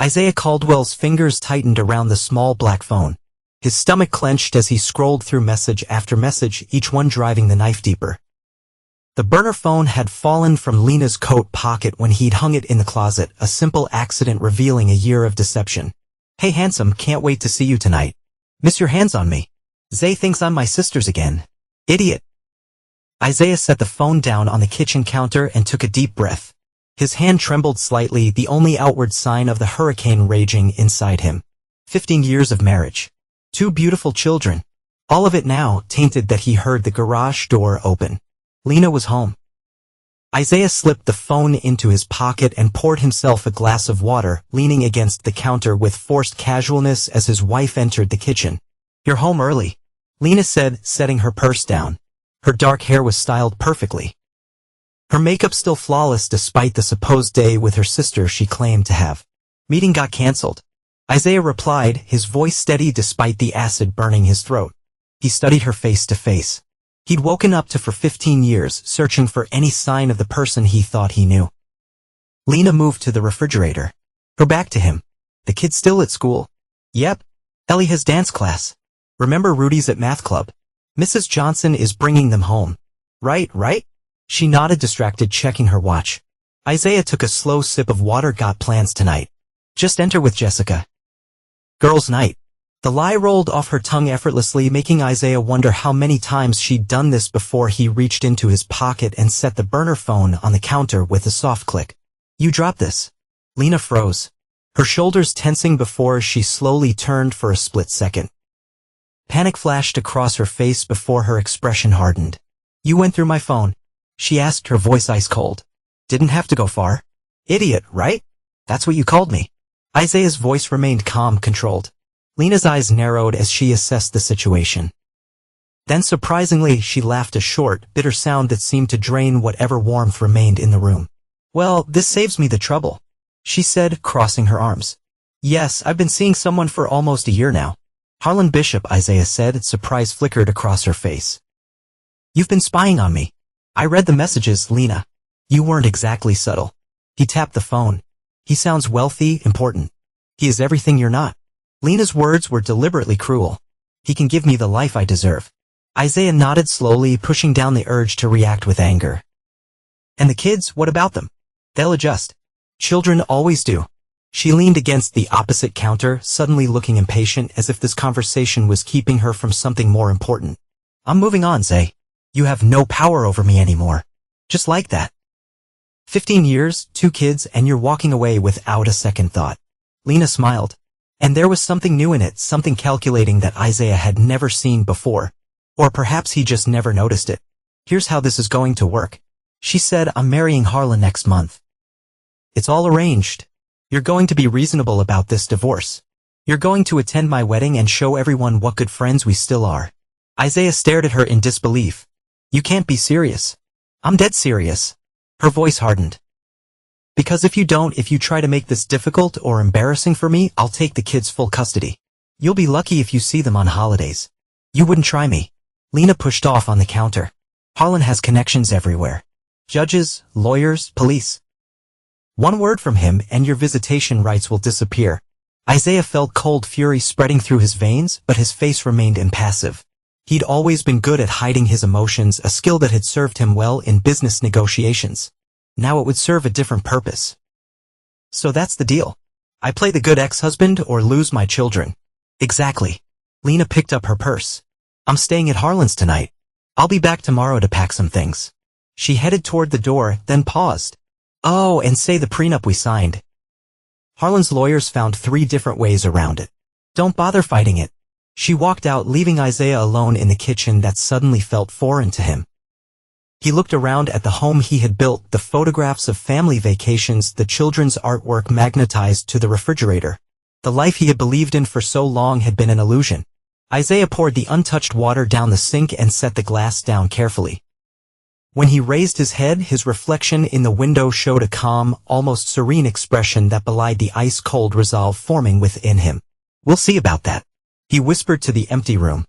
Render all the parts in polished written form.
Isaiah Caldwell's fingers tightened around the small black phone. His stomach clenched as he scrolled through message after message, each one driving the knife deeper. The burner phone had fallen from Lena's coat pocket when he'd hung it in the closet, a simple accident revealing a year of deception. "Hey handsome, can't wait to see you tonight. Miss your hands on me. Zay thinks I'm my sister's again. Idiot." Isaiah set the phone down on the kitchen counter and took a deep breath. His hand trembled slightly, the only outward sign of the hurricane raging inside him. 15 years of marriage. 2 beautiful children. All of it now tainted that he heard the garage door open. Lena was home. Isaiah slipped the phone into his pocket and poured himself a glass of water, leaning against the counter with forced casualness as his wife entered the kitchen. "You're home early," Lena said, setting her purse down. Her dark hair was styled perfectly. Her makeup still flawless despite the supposed day with her sister she claimed to have. "Meeting got cancelled," Isaiah replied, his voice steady despite the acid burning his throat. He studied her face to face. He'd woken up to for 15 years, searching for any sign of the person he thought he knew. Lena moved to the refrigerator. Her back to him. "The kid's still at school?" "Yep. Ellie has dance class. Remember Rudy's at math club? Mrs. Johnson is bringing them home." Right? She nodded, distracted, checking her watch. Isaiah took a slow sip of water. "Got plans tonight? Just enter with Jessica. Girls' night." The lie rolled off her tongue effortlessly, making Isaiah wonder how many times she'd done this before he reached into his pocket and set the burner phone on the counter with a soft click. "You dropped this." Lena froze, her shoulders tensing before she slowly turned for a split second. Panic flashed across her face before her expression hardened. "You went through my phone?" she asked, her voice ice cold. "Didn't have to go far." "Idiot, right? That's what you called me." Isaiah's voice remained calm, controlled. Lena's eyes narrowed as she assessed the situation. Then surprisingly, she laughed, a short, bitter sound that seemed to drain whatever warmth remained in the room. "Well, this saves me the trouble," she said, crossing her arms. "Yes, I've been seeing someone for almost a year now." "Harlan Bishop," Isaiah said, surprise flickered across her face. "You've been spying on me." "I read the messages, Lena. You weren't exactly subtle." He tapped the phone. "He sounds wealthy, important. He is everything you're not." Lena's words were deliberately cruel. "He can give me the life I deserve." Isaiah nodded slowly, pushing down the urge to react with anger. "And the kids, what about them? They'll adjust. Children always do." She leaned against the opposite counter, suddenly looking impatient, as if this conversation was keeping her from something more important. "I'm moving on, Zay. You have no power over me anymore." Just like that. 15 years, 2 kids, and you're walking away without a second thought. Lena smiled. And there was something new in it, something calculating that Isaiah had never seen before. Or perhaps he just never noticed it. "Here's how this is going to work," she said. "I'm marrying Harlan next month. It's all arranged. You're going to be reasonable about this divorce. You're going to attend my wedding and show everyone what good friends we still are." Isaiah stared at her in disbelief. "You can't be serious." "I'm dead serious." Her voice hardened. "Because if you try to make this difficult or embarrassing for me, I'll take the kids full custody. You'll be lucky if you see them on holidays." "You wouldn't try me." Lena pushed off on the counter. "Harlan has connections everywhere. Judges, lawyers, police. One word from him and your visitation rights will disappear." Isaiah felt cold fury spreading through his veins, but his face remained impassive. He'd always been good at hiding his emotions, a skill that had served him well in business negotiations. Now it would serve a different purpose. "So that's the deal. I play the good ex-husband or lose my children." "Exactly." Lena picked up her purse. "I'm staying at Harlan's tonight. I'll be back tomorrow to pack some things." She headed toward the door, then paused. "Oh, and say the prenup we signed. Harlan's lawyers found 3 different ways around it. Don't bother fighting it." She walked out, leaving Isaiah alone in the kitchen that suddenly felt foreign to him. He looked around at the home he had built, the photographs of family vacations, the children's artwork magnetized to the refrigerator. The life he had believed in for so long had been an illusion. Isaiah poured the untouched water down the sink and set the glass down carefully. When he raised his head, his reflection in the window showed a calm, almost serene expression that belied the ice-cold resolve forming within him. "We'll see about that," he whispered to the empty room.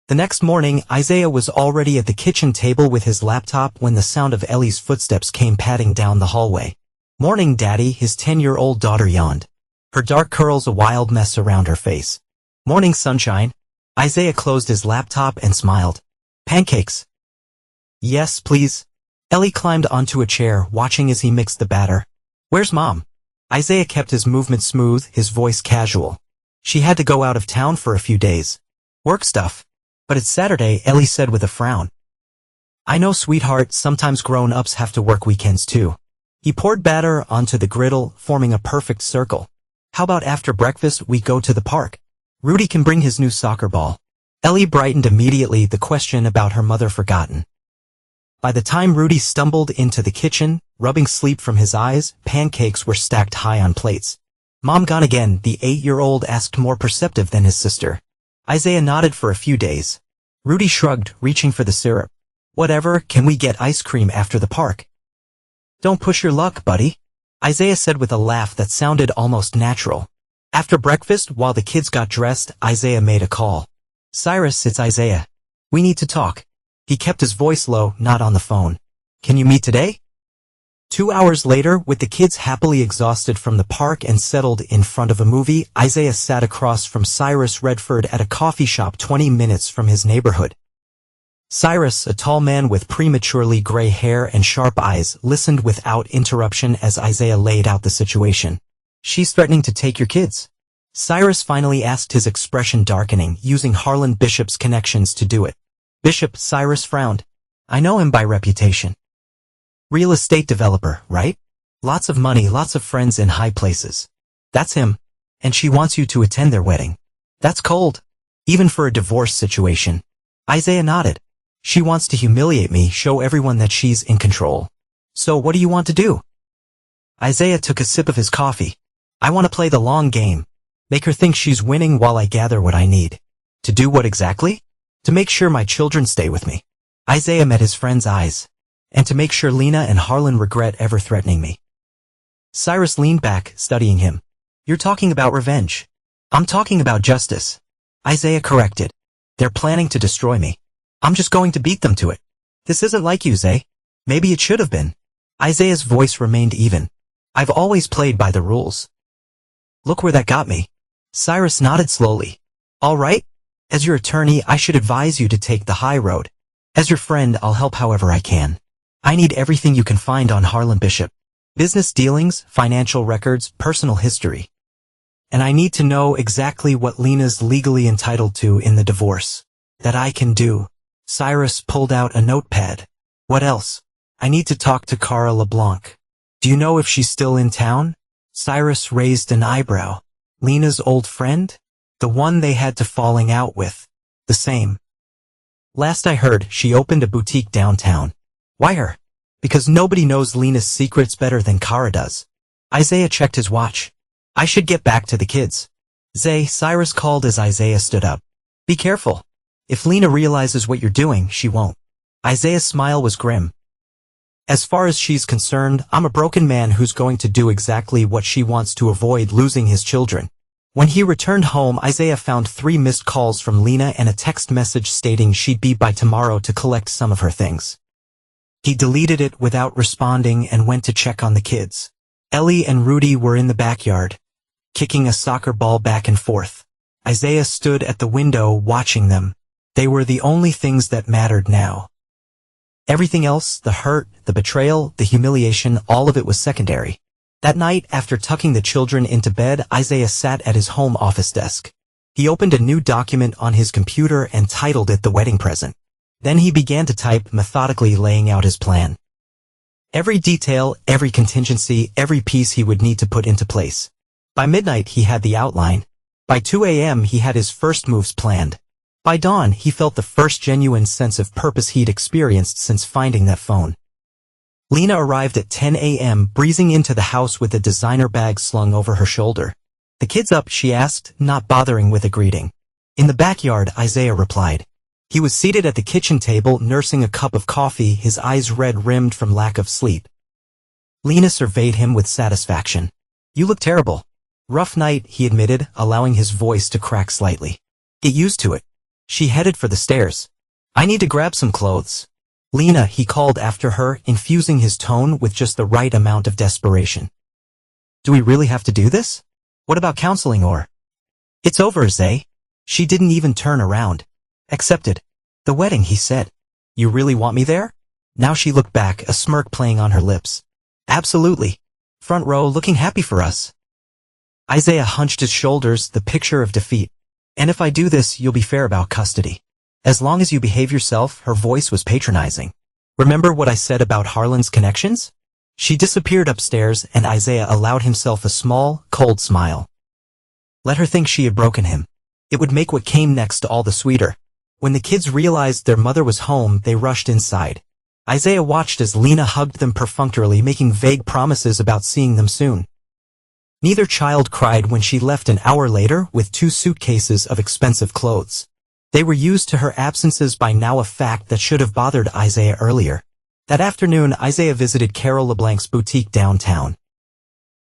The next morning, Isaiah was already at the kitchen table with his laptop when the sound of Ellie's footsteps came padding down the hallway. "Morning, Daddy," his 10-year-old daughter yawned. her dark curls a wild mess around her face. Morning sunshine. Isaiah closed his laptop and smiled. Pancakes. Yes, please. Ellie climbed onto a chair, watching as he mixed the batter. Where's Mom? Isaiah kept his movement smooth, his voice casual. She had to go out of town for a few days. Work stuff. But it's Saturday, Ellie said with a frown. I know, sweetheart, sometimes grown-ups have to work weekends too. He poured batter onto the griddle, forming a perfect circle. How about after breakfast we go to the park? Rudy can bring his new soccer ball. Ellie brightened immediately, the question about her mother forgotten. By the time Rudy stumbled into the kitchen, rubbing sleep from his eyes, pancakes were stacked high on plates. Mom gone again, the 8-year-old asked, more perceptive than his sister. Isaiah nodded for a few days. Rudy shrugged, reaching for the syrup. Whatever, can we get ice cream after the park? Don't push your luck, buddy. Isaiah said with a laugh that sounded almost natural. After breakfast, while the kids got dressed, Isaiah made a call. Cyrus, it's Isaiah. We need to talk. He kept his voice low, not on the phone. Can you meet today? 2 hours later, with the kids happily exhausted from the park and settled in front of a movie, Isaiah sat across from Cyrus Redford at a coffee shop 20 minutes from his neighborhood. Cyrus, a tall man with prematurely gray hair and sharp eyes, listened without interruption as Isaiah laid out the situation. She's threatening to take your kids. Cyrus finally asked, his expression darkening, using Harlan Bishop's connections to do it. Bishop, Cyrus frowned. I know him by reputation. Real estate developer, right? Lots of money, lots of friends in high places. That's him. And she wants you to attend their wedding. That's cold. Even for a divorce situation. Isaiah nodded. She wants to humiliate me, show everyone that she's in control. So what do you want to do? Isaiah took a sip of his coffee. I want to play the long game. Make her think she's winning while I gather what I need. To do what exactly? To make sure my children stay with me. Isaiah met his friend's eyes. And to make sure Lena and Harlan regret ever threatening me. Cyrus leaned back, studying him. You're talking about revenge. I'm talking about justice. Isaiah corrected. They're planning to destroy me. I'm just going to beat them to it. This isn't like you, Zay. Maybe it should have been. Isaiah's voice remained even. I've always played by the rules. Look where that got me. Cyrus nodded slowly. All right? As your attorney, I should advise you to take the high road. As your friend, I'll help however I can. I need everything you can find on Harlan Bishop. Business dealings, financial records, personal history. And I need to know exactly what Lena's legally entitled to in the divorce. That I can do. Cyrus pulled out a notepad. What else? I need to talk to Cara LeBlanc. Do you know if she's still in town? Cyrus raised an eyebrow. Lena's old friend? The one they had to falling out with. The same. Last I heard, she opened a boutique downtown. Why her? Because nobody knows Lena's secrets better than Cara does. Isaiah checked his watch. I should get back to the kids. Zay, Cyrus called as Isaiah stood up. Be careful. If Lena realizes what you're doing, she won't. Isaiah's smile was grim. As far as she's concerned, I'm a broken man who's going to do exactly what she wants to avoid losing his children. When he returned home, Isaiah found 3 missed calls from Lena and a text message stating she'd be by tomorrow to collect some of her things. He deleted it without responding and went to check on the kids. Ellie and Rudy were in the backyard, kicking a soccer ball back and forth. Isaiah stood at the window watching them. They were the only things that mattered now. Everything else, the hurt, the betrayal, the humiliation, all of it was secondary. That night, after tucking the children into bed, Isaiah sat at his home office desk. He opened a new document on his computer and titled it The Wedding Present. Then he began to type, methodically laying out his plan. Every detail, every contingency, every piece he would need to put into place. By midnight, he had the outline. By 2 a.m., he had his first moves planned. By dawn, he felt the first genuine sense of purpose he'd experienced since finding that phone. Lena arrived at 10 a.m., breezing into the house with a designer bag slung over her shoulder. The kids up, she asked, not bothering with a greeting. In the backyard, Isaiah replied. He was seated at the kitchen table, nursing a cup of coffee, his eyes red-rimmed from lack of sleep. Lena surveyed him with satisfaction. You look terrible. Rough night, he admitted, allowing his voice to crack slightly. Get used to it. She headed for the stairs. I need to grab some clothes. Lena, he called after her, infusing his tone with just the right amount of desperation. Do we really have to do this? What about counseling or? It's over, Zay. She didn't even turn around. Accepted. The wedding, he said. You really want me there? Now she looked back, a smirk playing on her lips. Absolutely. Front row looking happy for us. Isaiah hunched his shoulders, the picture of defeat. And if I do this, you'll be fair about custody. As long as you behave yourself, her voice was patronizing. Remember what I said about Harlan's connections? She disappeared upstairs and Isaiah allowed himself a small, cold smile. Let her think she had broken him. It would make what came next all the sweeter. When the kids realized their mother was home, they rushed inside. Isaiah watched as Lena hugged them perfunctorily, making vague promises about seeing them soon. Neither child cried when she left an hour later with 2 suitcases of expensive clothes. They were used to her absences by now, a fact that should have bothered Isaiah earlier. That afternoon, Isaiah visited Carol LeBlanc's boutique downtown.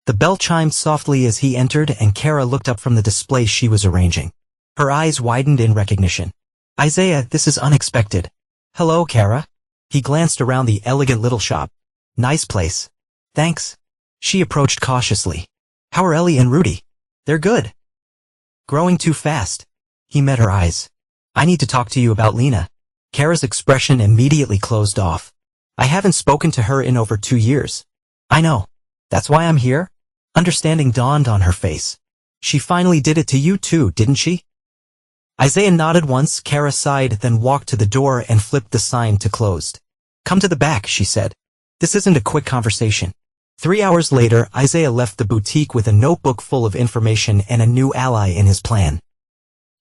The bell chimed softly as he entered and Kara looked up from the display she was arranging. Her eyes widened in recognition. Isaiah, this is unexpected. Hello, Kara. He glanced around the elegant little shop. Nice place. Thanks. She approached cautiously. How are Ellie and Rudy? They're good. Growing too fast. He met her eyes. I need to talk to you about Lena. Kara's expression immediately closed off. I haven't spoken to her in over 2 years. I know. That's why I'm here? Understanding dawned on her face. She finally did it to you too, didn't she? Isaiah nodded once. Kara sighed, then walked to the door and flipped the sign to closed. Come to the back, she said. This isn't a quick conversation. 3 hours later, Isaiah left the boutique with a notebook full of information and a new ally in his plan.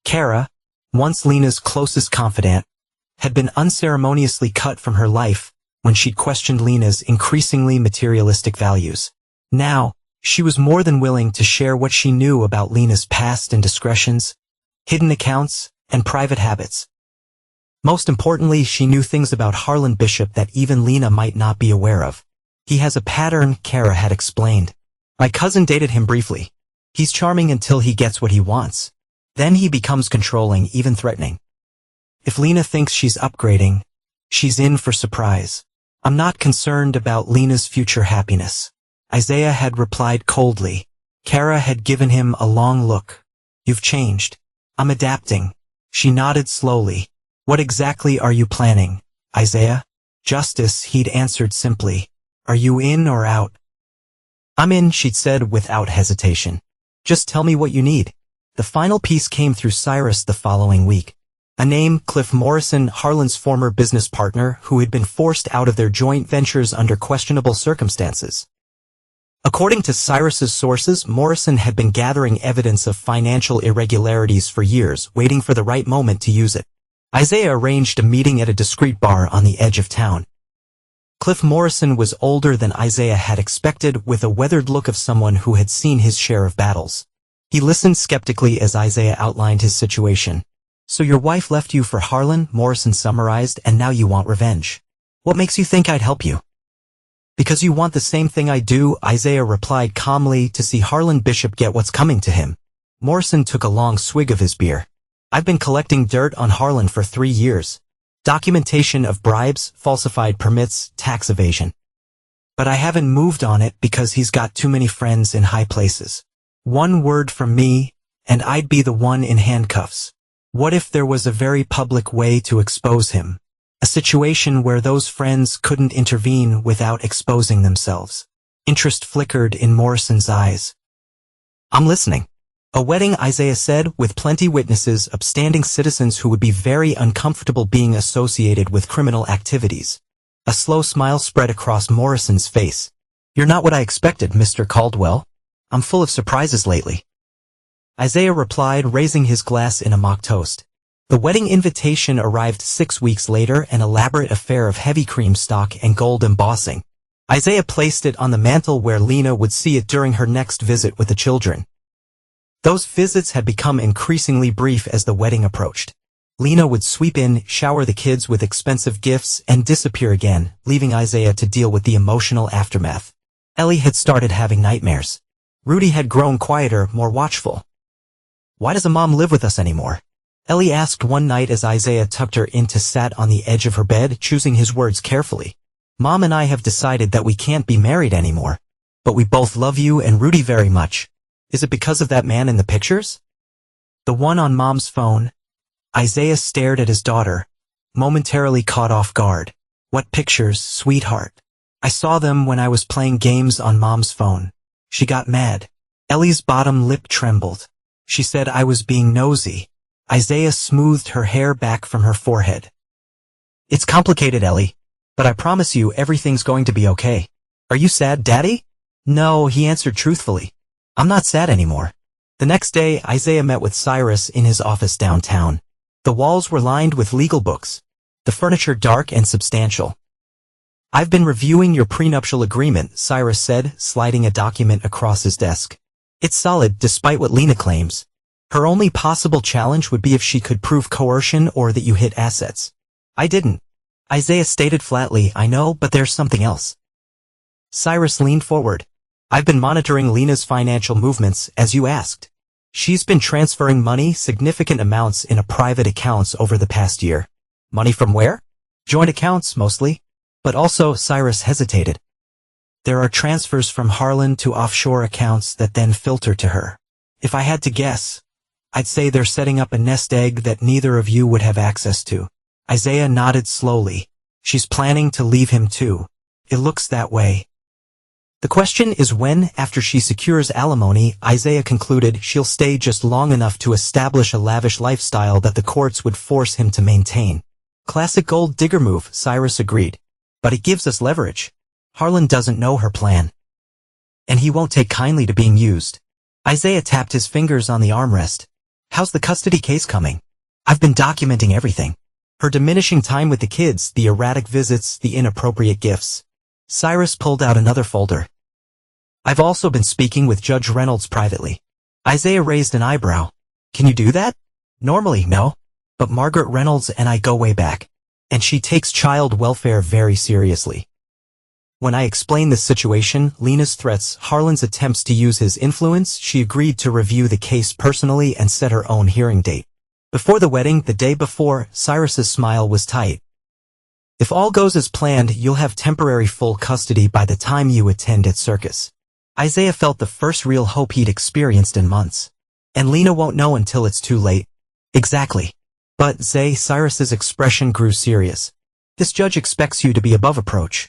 Kara, once Lena's closest confidant, had been unceremoniously cut from her life when she'd questioned Lena's increasingly materialistic values. Now, she was more than willing to share what she knew about Lena's past indiscretions, hidden accounts, and private habits. Most importantly, she knew things about Harlan Bishop that even Lena might not be aware of. He has a pattern, Kara had explained. My cousin dated him briefly. He's charming until he gets what he wants. Then he becomes controlling, even threatening. If Lena thinks she's upgrading, she's in for surprise. I'm not concerned about Lena's future happiness. Isaiah had replied coldly. Kara had given him a long look. You've changed. I'm adapting. She nodded slowly. What exactly are you planning, Isaiah? Justice, he'd answered simply. Are you in or out? I'm in, she'd said without hesitation. Just tell me what you need. The final piece came through Cyrus the following week. A name, Cliff Morrison, Harlan's former business partner, who had been forced out of their joint ventures under questionable circumstances. According to Cyrus's sources, Morrison had been gathering evidence of financial irregularities for years, waiting for the right moment to use it. Isaiah arranged a meeting at a discreet bar on the edge of town. Cliff Morrison was older than Isaiah had expected, with a weathered look of someone who had seen his share of battles. He listened skeptically as Isaiah outlined his situation. So your wife left you for Harlan, Morrison summarized, and now you want revenge. What makes you think I'd help you? Because you want the same thing I do, Isaiah replied calmly, to see Harlan Bishop get what's coming to him. Morrison took a long swig of his beer. I've been collecting dirt on Harlan for 3 years. Documentation of bribes, falsified permits, tax evasion. But I haven't moved on it because he's got too many friends in high places. One word from me, and I'd be the one in handcuffs. What if there was a very public way to expose him? A situation where those friends couldn't intervene without exposing themselves. Interest flickered in Morrison's eyes. I'm listening. A wedding, Isaiah said, with plenty witnesses, upstanding citizens who would be very uncomfortable being associated with criminal activities. A slow smile spread across Morrison's face. You're not what I expected, Mr. Caldwell. I'm full of surprises lately. Isaiah replied, raising his glass in a mock toast. The wedding invitation arrived 6 weeks later, an elaborate affair of heavy cream stock and gold embossing. Isaiah placed it on the mantel where Lena would see it during her next visit with the children. Those visits had become increasingly brief as the wedding approached. Lena would sweep in, shower the kids with expensive gifts, and disappear again, leaving Isaiah to deal with the emotional aftermath. Ellie had started having nightmares. Rudy had grown quieter, more watchful. Why doesn't Mom live with us anymore? Ellie asked one night as Isaiah tucked her in to sat on the edge of her bed, choosing his words carefully. Mom and I have decided that we can't be married anymore. But we both love you and Rudy very much. Is it because of that man in the pictures? The one on Mom's phone? Isaiah stared at his daughter, momentarily caught off guard. What pictures, sweetheart? I saw them when I was playing games on Mom's phone. She got mad. Ellie's bottom lip trembled. She said I was being nosy. Isaiah smoothed her hair back from her forehead. It's complicated, Ellie, but I promise you everything's going to be okay. Are you sad, Daddy? No, he answered truthfully. I'm not sad anymore. The next day, Isaiah met with Cyrus in his office downtown. The walls were lined with legal books, the furniture dark and substantial. I've been reviewing your prenuptial agreement, Cyrus said, sliding a document across his desk. It's solid, despite what Lena claims. Her only possible challenge would be if she could prove coercion or that you hid assets. I didn't. Isaiah stated flatly, I know, but there's something else. Cyrus leaned forward. I've been monitoring Lena's financial movements, as you asked. She's been transferring money, significant amounts, in private accounts over the past year. Money from where? Joint accounts, mostly. But also, Cyrus hesitated. There are transfers from Harlan to offshore accounts that then filter to her. If I had to guess, I'd say they're setting up a nest egg that neither of you would have access to. Isaiah nodded slowly. She's planning to leave him too. It looks that way. The question is when, after she secures alimony, Isaiah concluded she'll stay just long enough to establish a lavish lifestyle that the courts would force him to maintain. Classic gold digger move, Cyrus agreed. But it gives us leverage. Harlan doesn't know her plan. And he won't take kindly to being used. Isaiah tapped his fingers on the armrest. How's the custody case coming? I've been documenting everything. Her diminishing time with the kids, the erratic visits, the inappropriate gifts. Cyrus pulled out another folder. I've also been speaking with Judge Reynolds privately. Isaiah raised an eyebrow. Can you do that? Normally, no. But Margaret Reynolds and I go way back. And she takes child welfare very seriously. When I explained this situation, Lena's threats, Harlan's attempts to use his influence, she agreed to review the case personally and set her own hearing date. Before the wedding, the day before, Cyrus's smile was tight. If all goes as planned, you'll have temporary full custody by the time you attend at circus. Isaiah felt the first real hope he'd experienced in months. And Lena won't know until it's too late. Exactly. But, Cyrus's expression grew serious. This judge expects you to be above reproach.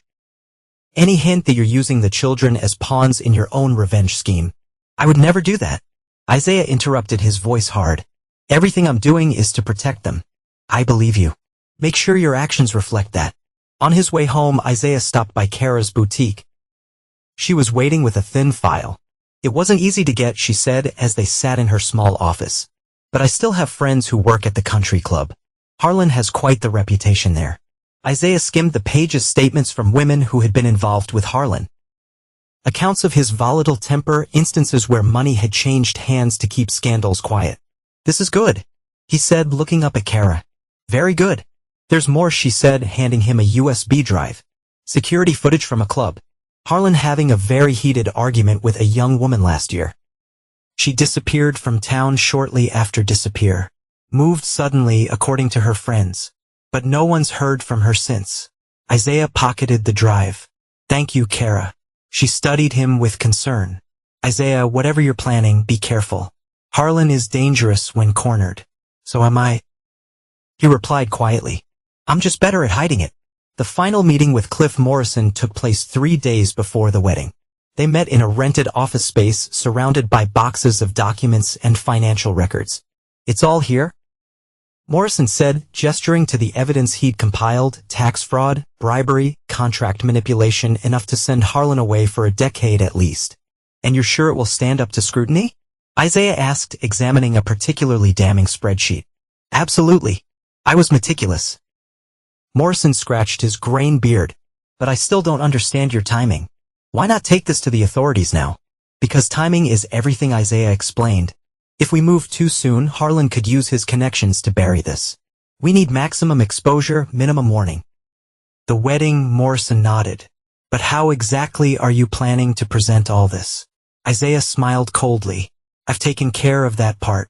Any hint that you're using the children as pawns in your own revenge scheme? I would never do that. Isaiah interrupted, his voice hard. Everything I'm doing is to protect them. I believe you. Make sure your actions reflect that. On his way home, Isaiah stopped by Kara's boutique. She was waiting with a thin file. It wasn't easy to get, she said, as they sat in her small office. But I still have friends who work at the country club. Harlan has quite the reputation there. Isaiah skimmed the page's statements from women who had been involved with Harlan. Accounts of his volatile temper, instances where money had changed hands to keep scandals quiet. This is good, he said, looking up at Kara. Very good. There's more, she said, handing him a USB drive. Security footage from a club. Harlan having a very heated argument with a young woman last year. She disappeared from town shortly after disappear. Moved suddenly, according to her friends. But no one's heard from her since. Isaiah pocketed the drive. Thank you, Kara. She studied him with concern. Isaiah, whatever you're planning, be careful. Harlan is dangerous when cornered. So am I. He replied quietly. I'm just better at hiding it. The final meeting with Cliff Morrison took place 3 days before the wedding. They met in a rented office space surrounded by boxes of documents and financial records. It's all here? Morrison said, gesturing to the evidence he'd compiled, tax fraud, bribery, contract manipulation, enough to send Harlan away for a decade at least. And you're sure it will stand up to scrutiny? Isaiah asked, examining a particularly damning spreadsheet. Absolutely. I was meticulous. Morrison scratched his graying beard. But I still don't understand your timing. Why not take this to the authorities now? Because timing is everything, Isaiah explained. If we move too soon, Harlan could use his connections to bury this. We need maximum exposure, minimum warning. The wedding, Morrison nodded. But how exactly are you planning to present all this? Isaiah smiled coldly. I've taken care of that part.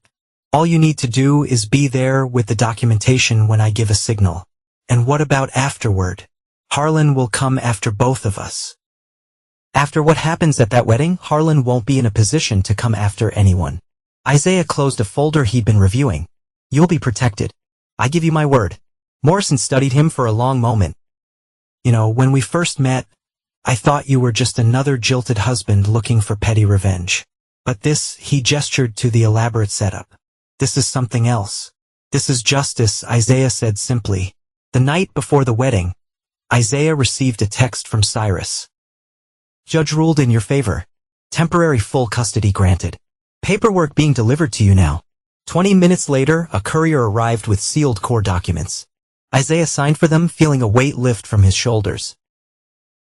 All you need to do is be there with the documentation when I give a signal. And what about afterward? Harlan will come after both of us. After what happens at that wedding, Harlan won't be in a position to come after anyone. Isaiah closed a folder he'd been reviewing. You'll be protected. I give you my word. Morrison studied him for a long moment. You know, when we first met, I thought you were just another jilted husband looking for petty revenge. But this, he gestured to the elaborate setup. This is something else. This is justice, Isaiah said simply. The night before the wedding, Isaiah received a text from Cyrus. Judge ruled in your favor. Temporary full custody granted. Paperwork being delivered to you now. 20 minutes later, a courier arrived with sealed court documents. Isaiah signed for them, feeling a weight lift from his shoulders.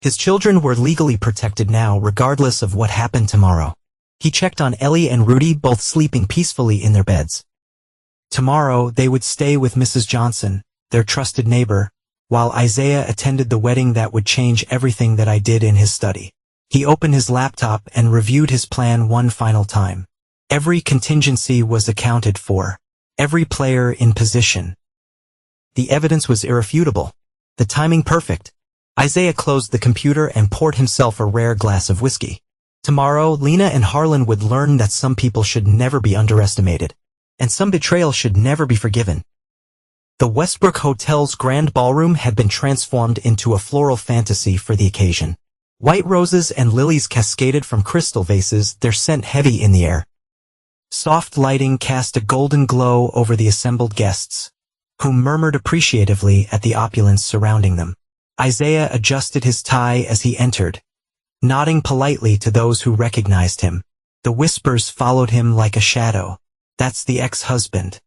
His children were legally protected now, regardless of what happened tomorrow. He checked on Ellie and Rudy, both sleeping peacefully in their beds. Tomorrow, they would stay with Mrs. Johnson, their trusted neighbor, while Isaiah attended the wedding that would change everything that I did in his study. He opened his laptop and reviewed his plan one final time. Every contingency was accounted for. Every player in position. The evidence was irrefutable. The timing perfect. Isaiah closed the computer and poured himself a rare glass of whiskey. Tomorrow, Lena and Harlan would learn that some people should never be underestimated, and some betrayal should never be forgiven. The Westbrook Hotel's grand ballroom had been transformed into a floral fantasy for the occasion. White roses and lilies cascaded from crystal vases, their scent heavy in the air. Soft lighting cast a golden glow over the assembled guests, who murmured appreciatively at the opulence surrounding them. Isaiah adjusted his tie as he entered, nodding politely to those who recognized him. The whispers followed him like a shadow. That's the ex-husband.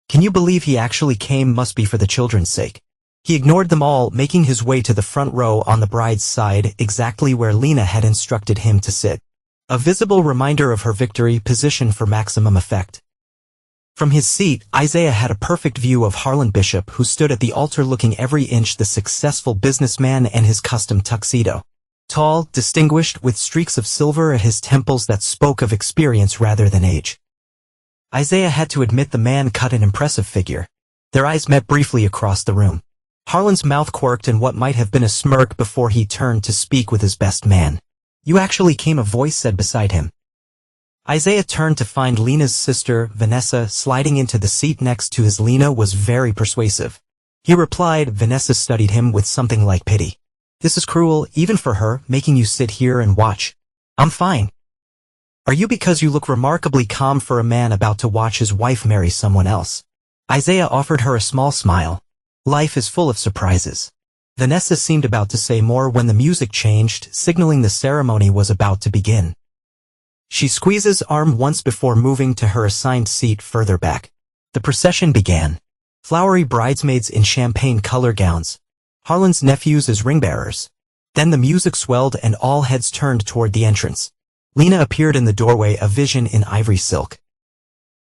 Can you believe he actually came? Must be for the children's sake. He ignored them all, making his way to the front row on the bride's side, exactly where Lena had instructed him to sit. A visible reminder of her victory, positioned for maximum effect. From his seat, Isaiah had a perfect view of Harlan Bishop, who stood at the altar looking every inch the successful businessman and his custom tuxedo. Tall, distinguished, with streaks of silver at his temples that spoke of experience rather than age. Isaiah had to admit the man cut an impressive figure. Their eyes met briefly across the room. Harlan's mouth quirked in what might have been a smirk before he turned to speak with his best man. You actually came, a voice said beside him. Isaiah turned to find Lena's sister, Vanessa, sliding into the seat next to his. Lena was very persuasive. He replied. Vanessa studied him with something like pity. This is cruel, even for her, making you sit here and watch. I'm fine. Are you? Because you look remarkably calm for a man about to watch his wife marry someone else. Isaiah offered her a small smile. Life is full of surprises. Vanessa seemed about to say more when the music changed, signaling the ceremony was about to begin. She squeezed his arm once before moving to her assigned seat further back. The procession began. Flowery bridesmaids in champagne color gowns. Harlan's nephews as ringbearers. Then the music swelled and all heads turned toward the entrance. Lena appeared in the doorway, a vision in ivory silk.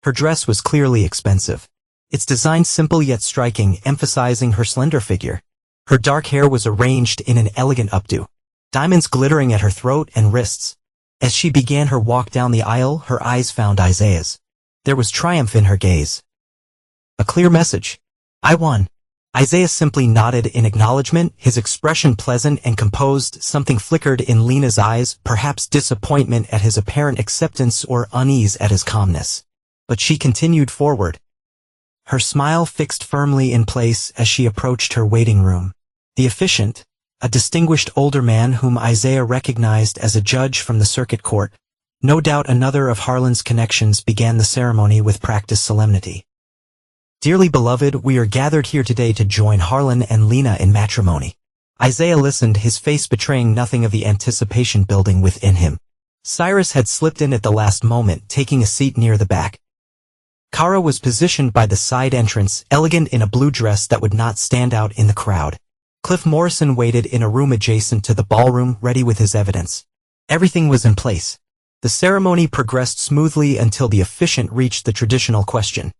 Her dress was clearly expensive. Its design simple yet striking, emphasizing her slender figure. Her dark hair was arranged in an elegant updo, diamonds glittering at her throat and wrists. As she began her walk down the aisle, her eyes found Isaiah's. There was triumph in her gaze. A clear message. I won. Isaiah simply nodded in acknowledgement, his expression pleasant and composed. Something flickered in Lena's eyes, perhaps disappointment at his apparent acceptance or unease at his calmness. But she continued forward. Her smile fixed firmly in place as she approached her waiting room. The officiant, a distinguished older man whom Isaiah recognized as a judge from the circuit court, no doubt another of Harlan's connections, began the ceremony with practiced solemnity. Dearly beloved, we are gathered here today to join Harlan and Lena in matrimony. Isaiah listened, his face betraying nothing of the anticipation building within him. Cyrus had slipped in at the last moment, taking a seat near the back. Kara was positioned by the side entrance, elegant in a blue dress that would not stand out in the crowd. Cliff Morrison waited in a room adjacent to the ballroom, ready with his evidence. Everything was in place. The ceremony progressed smoothly until the officiant reached the traditional question.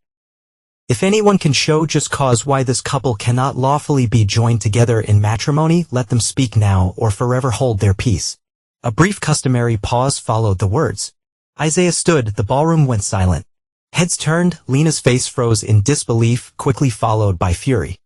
If anyone can show just cause why this couple cannot lawfully be joined together in matrimony, let them speak now or forever hold their peace. A brief customary pause followed the words. Isaiah stood, the ballroom went silent. Heads turned, Lena's face froze in disbelief, quickly followed by fury.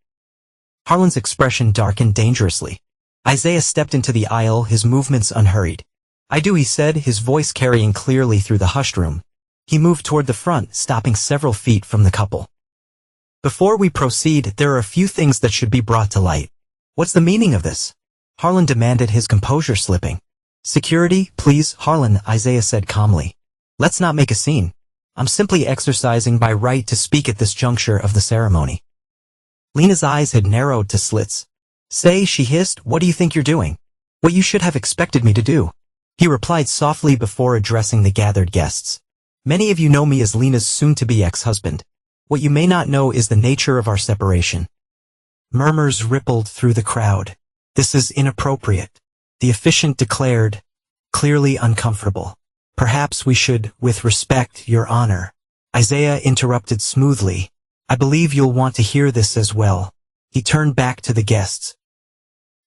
Harlan's expression darkened dangerously. Isaiah stepped into the aisle, his movements unhurried. "I do," he said, his voice carrying clearly through the hushed room. He moved toward the front, stopping several feet from the couple. "Before we proceed, there are a few things that should be brought to light." "What's the meaning of this?" Harlan demanded, his composure slipping. "Security, please, Harlan," Isaiah said calmly. "Let's not make a scene. I'm simply exercising my right to speak at this juncture of the ceremony." Lena's eyes had narrowed to slits. "Say," she hissed, "what do you think you're doing?" "What you should have expected me to do," he replied softly before addressing the gathered guests. "Many of you know me as Lena's soon-to-be ex-husband. What you may not know is the nature of our separation." Murmurs rippled through the crowd. "This is inappropriate," the officiant declared, clearly uncomfortable. "Perhaps we should, with respect, Your Honor." Isaiah interrupted smoothly. "I believe you'll want to hear this as well." He turned back to the guests.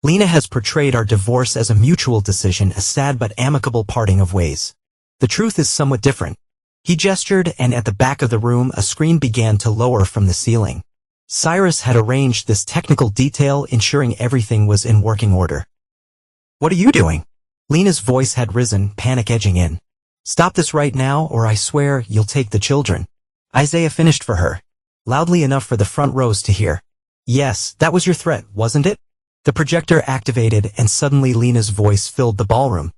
"Lena has portrayed our divorce as a mutual decision, a sad but amicable parting of ways. The truth is somewhat different." He gestured, and at the back of the room a screen began to lower from the ceiling. Cyrus had arranged this technical detail, ensuring everything was in working order. "What are you doing?" Lena's voice had risen, panic edging in. "Stop this right now, or I swear you'll take the children." Isaiah finished for her, loudly enough for the front rows to hear. "Yes, that was your threat, wasn't it?" The projector activated, and suddenly Lena's voice filled the ballroom.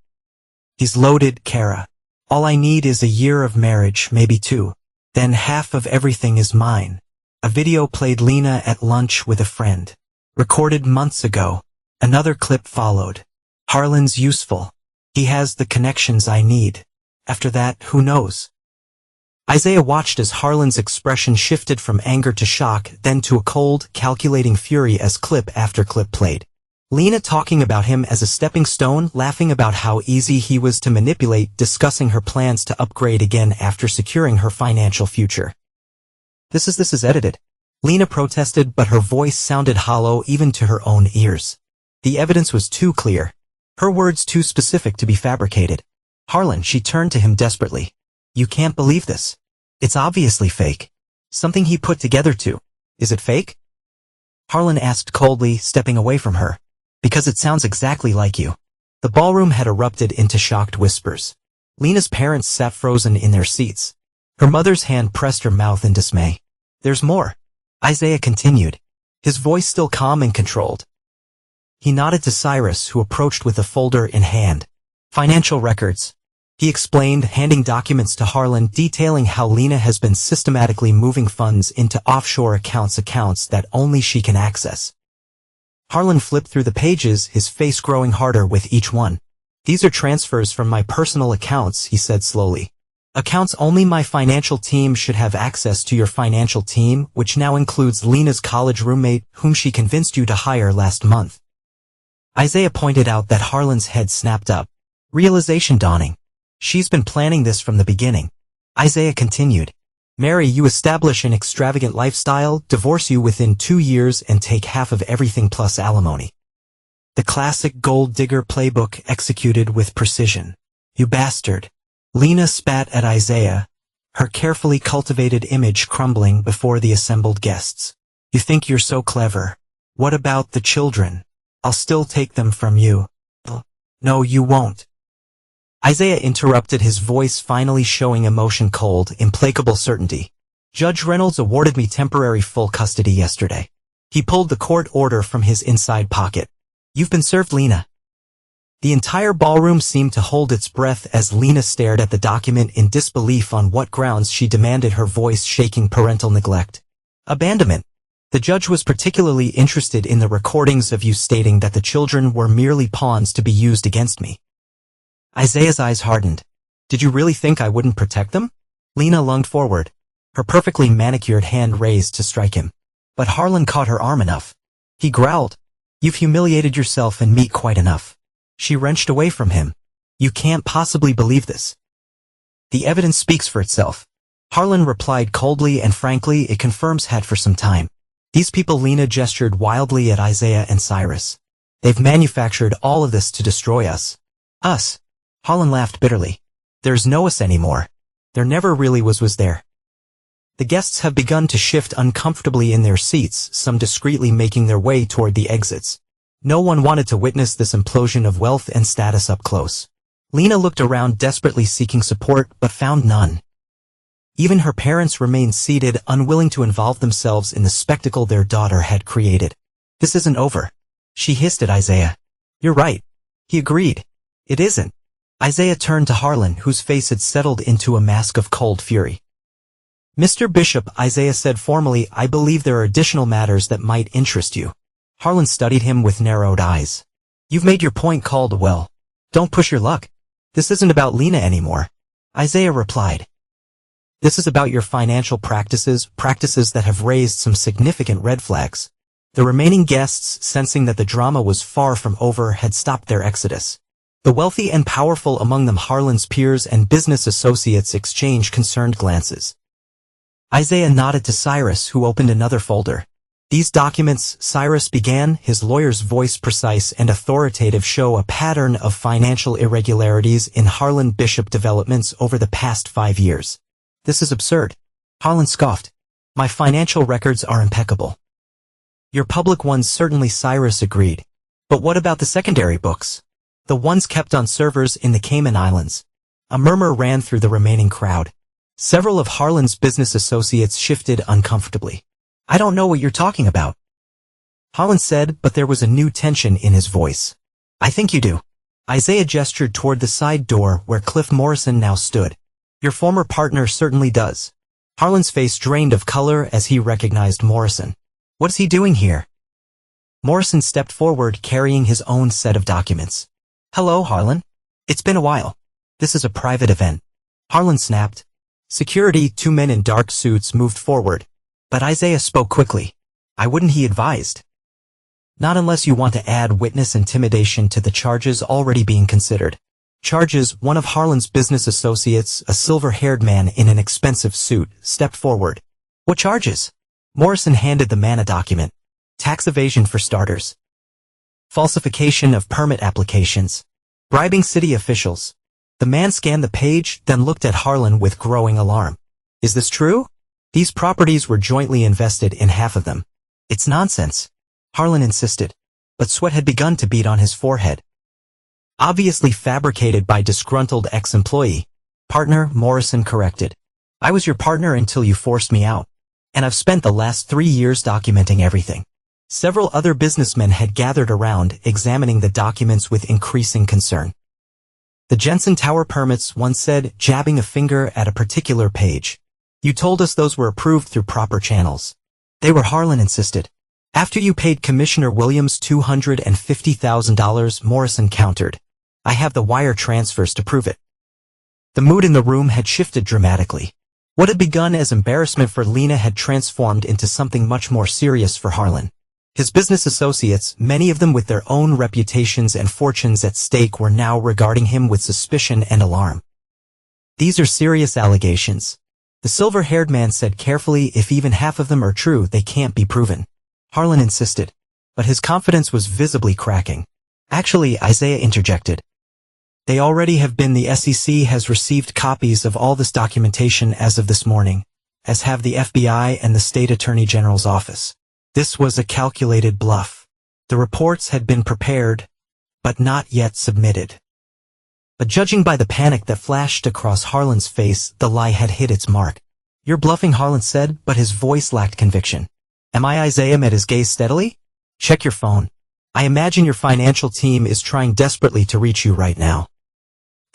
"He's loaded, Kara. All I need is a year of marriage, maybe 2. Then half of everything is mine." A video played Lena at lunch with a friend. Recorded months ago. Another clip followed. "Harlan's useful. He has the connections I need. After that, who knows?" Isaiah watched as Harlan's expression shifted from anger to shock, then to a cold, calculating fury as clip after clip played. Lena talking about him as a stepping stone, laughing about how easy he was to manipulate, discussing her plans to upgrade again after securing her financial future. This is edited," Lena protested, but her voice sounded hollow even to her own ears. The evidence was too clear. Her words too specific to be fabricated. "Harlan," she turned to him desperately. "You can't believe this. It's obviously fake. Something he put together too. Is it fake?" Harlan asked coldly, stepping away from her. "Because it sounds exactly like you." The ballroom had erupted into shocked whispers. Lena's parents sat frozen in their seats. Her mother's hand pressed her mouth in dismay. "There's more," Isaiah continued, his voice still calm and controlled. He nodded to Cyrus, who approached with a folder in hand. "Financial records," he explained, handing documents to Harlan detailing how Lena has been systematically moving funds into offshore accounts that only she can access. Harlan flipped through the pages, his face growing harder with each one. "These are transfers from my personal accounts," he said slowly. "Accounts only my financial team should have access to. Your financial team, which now includes Lena's college roommate, whom she convinced you to hire last month." Isaiah pointed out that Harlan's head snapped up. Realization dawning. "She's been planning this from the beginning." Isaiah continued. "Marry you, establish an extravagant lifestyle, divorce you within 2 years, and take half of everything plus alimony. The classic gold digger playbook executed with precision." "You bastard." Lena spat at Isaiah, her carefully cultivated image crumbling before the assembled guests. "You think you're so clever. What about the children? I'll still take them from you." "No, you won't." Isaiah interrupted, his voice finally showing emotion, cold, implacable certainty. "Judge Reynolds awarded me temporary full custody yesterday." He pulled the court order from his inside pocket. "You've been served, Lena." The entire ballroom seemed to hold its breath as Lena stared at the document in disbelief. "On what grounds?" she demanded, her voice shaking. "Parental neglect. Abandonment. The judge was particularly interested in the recordings of you stating that the children were merely pawns to be used against me." Isaiah's eyes hardened. "Did you really think I wouldn't protect them?" Lena lunged forward, her perfectly manicured hand raised to strike him. But Harlan caught her arm enough. He growled, "You've humiliated yourself and me quite enough." She wrenched away from him. "You can't possibly believe this." "The evidence speaks for itself," Harlan replied coldly, "and frankly, it confirms had for some time. These people," Lena gestured wildly at Isaiah and Cyrus. "They've manufactured all of this to destroy us." "Us?" Harlan laughed bitterly. "There's no us anymore. There never really was there." The guests have begun to shift uncomfortably in their seats, some discreetly making their way toward the exits. No one wanted to witness this implosion of wealth and status up close. Lena looked around desperately seeking support but found none. Even her parents remained seated, unwilling to involve themselves in the spectacle their daughter had created. "This isn't over," she hissed at Isaiah. "You're right," he agreed. "It isn't." Isaiah turned to Harlan, whose face had settled into a mask of cold fury. "Mr. Bishop," Isaiah said formally, "I believe there are additional matters that might interest you." Harlan studied him with narrowed eyes. "You've made your point, Caldwell. Don't push your luck. This isn't about Lena anymore," Isaiah replied. "This is about your financial practices that have raised some significant red flags." The remaining guests, sensing that the drama was far from over, had stopped their exodus. The wealthy and powerful among them, Harlan's peers and business associates, exchanged concerned glances. Isaiah nodded to Cyrus, who opened another folder. "These documents," Cyrus began, his lawyer's voice precise and authoritative, "show a pattern of financial irregularities in Harlan Bishop developments over the past 5 years. "This is absurd," Harlan scoffed. "My financial records are impeccable." "Your public ones certainly," Cyrus agreed. "But what about the secondary books? The ones kept on servers in the Cayman Islands?" A murmur ran through the remaining crowd. Several of Harlan's business associates shifted uncomfortably. "I don't know what you're talking about," Harlan said, but there was a new tension in his voice. "I think you do." Isaiah gestured toward the side door where Cliff Morrison now stood. "Your former partner certainly does." Harlan's face drained of color as he recognized Morrison. "What's he doing here?" Morrison stepped forward, carrying his own set of documents. "Hello, Harlan. It's been a while. This is a private event," Harlan snapped. Security, 2 men in dark suits, moved forward. But Isaiah spoke quickly. "I wouldn't," he advised. "Not unless you want to add witness intimidation to the charges already being considered." Charges? One of Harlan's business associates, a silver-haired man in an expensive suit, stepped forward. "What charges?" Morrison handed the man a document. "Tax evasion for starters. Falsification of permit applications. Bribing city officials." The man scanned the page, then looked at Harlan with growing alarm. "Is this true? These properties were jointly invested in half of them." "It's nonsense," Harlan insisted, but sweat had begun to bead on his forehead. "Obviously fabricated by disgruntled ex-employee." "Partner," Morrison corrected. "I was your partner until you forced me out. And I've spent the last 3 years documenting everything." Several other businessmen had gathered around, examining the documents with increasing concern. "The Jensen Tower permits," one said, jabbing a finger at a particular page. "You told us those were approved through proper channels." "They were," Harlan insisted. "After you paid Commissioner Williams $250,000, Morrison countered. "I have the wire transfers to prove it." The mood in the room had shifted dramatically. What had begun as embarrassment for Lena had transformed into something much more serious for Harlan. His business associates, many of them with their own reputations and fortunes at stake, were now regarding him with suspicion and alarm. "These are serious allegations," the silver-haired man said carefully. "If even half of them are true, they can't be proven." Harlan insisted, but his confidence was visibly cracking. "Actually," Isaiah interjected, "they already have been. The SEC has received copies of all this documentation as of this morning, as have the FBI and the State Attorney General's office." This was a calculated bluff. The reports had been prepared, but not yet submitted. But judging by the panic that flashed across Harlan's face, the lie had hit its mark. "You're bluffing," Harlan said, but his voice lacked conviction. "Am I?" Isaiah met his gaze steadily. "Check your phone. I imagine your financial team is trying desperately to reach you right now."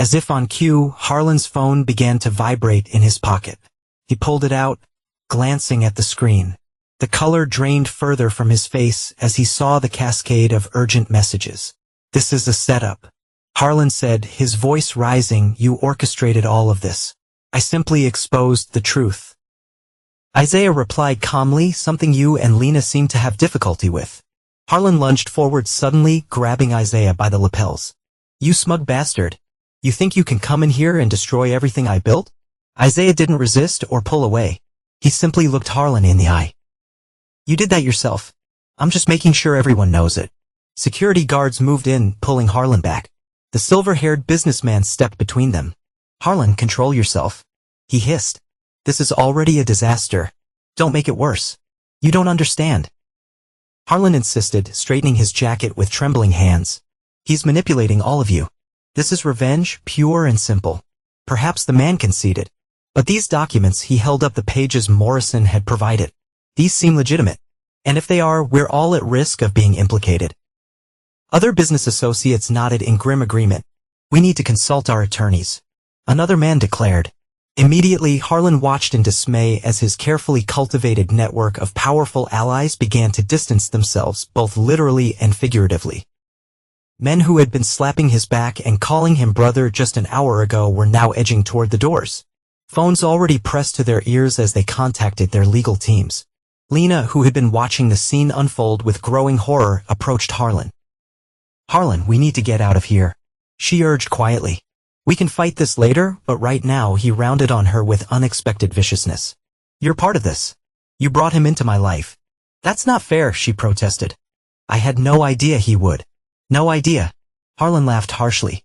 As if on cue, Harlan's phone began to vibrate in his pocket. He pulled it out, glancing at the screen. The color drained further from his face as he saw the cascade of urgent messages. "This is a setup," Harlan said, his voice rising. "You orchestrated all of this. I simply exposed the truth." Isaiah replied calmly, "Something you and Lena seem to have difficulty with." Harlan lunged forward suddenly, grabbing Isaiah by the lapels. "You smug bastard. You think you can come in here and destroy everything I built?" Isaiah didn't resist or pull away. He simply looked Harlan in the eye. "You did that yourself. I'm just making sure everyone knows it." Security guards moved in, pulling Harlan back. The silver-haired businessman stepped between them. "Harlan, control yourself," he hissed. "This is already a disaster. Don't make it worse. You don't understand." Harlan insisted, straightening his jacket with trembling hands. He's manipulating all of you. This is revenge, pure and simple. Perhaps the man conceded. But these documents, he held up the pages Morrison had provided. These seem legitimate. And if they are, we're all at risk of being implicated. Other business associates nodded in grim agreement. We need to consult our attorneys. Another man declared. Immediately, Harlan watched in dismay as his carefully cultivated network of powerful allies began to distance themselves, both literally and figuratively. Men who had been slapping his back and calling him brother just an hour ago were now edging toward the doors. Phones already pressed to their ears as they contacted their legal teams. Lena, who had been watching the scene unfold with growing horror, approached Harlan. Harlan, we need to get out of here, she urged quietly. We can fight this later, but right now, he rounded on her with unexpected viciousness. You're part of this. You brought him into my life. That's not fair, she protested. I had no idea he would. No idea. Harlan laughed harshly.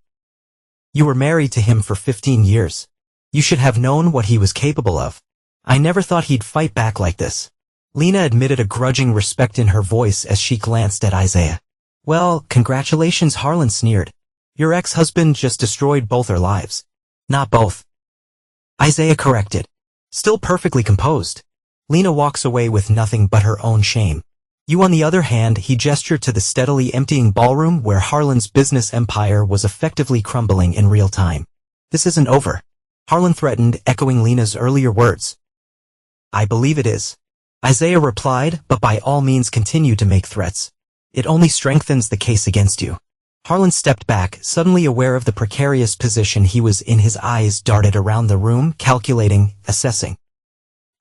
You were married to him for 15 years. You should have known what he was capable of. I never thought he'd fight back like this. Lena admitted a grudging respect in her voice as she glanced at Isaiah. Well, congratulations, Harlan sneered. Your ex-husband just destroyed both our lives. Not both. Isaiah corrected. Still perfectly composed. Lena walks away with nothing but her own shame. You, on the other hand, he gestured to the steadily emptying ballroom where Harlan's business empire was effectively crumbling in real time. This isn't over. Harlan threatened, echoing Lena's earlier words. I believe it is. Isaiah replied, but by all means continue to make threats. It only strengthens the case against you. Harlan stepped back, suddenly aware of the precarious position he was in. His eyes darted around the room, calculating, assessing.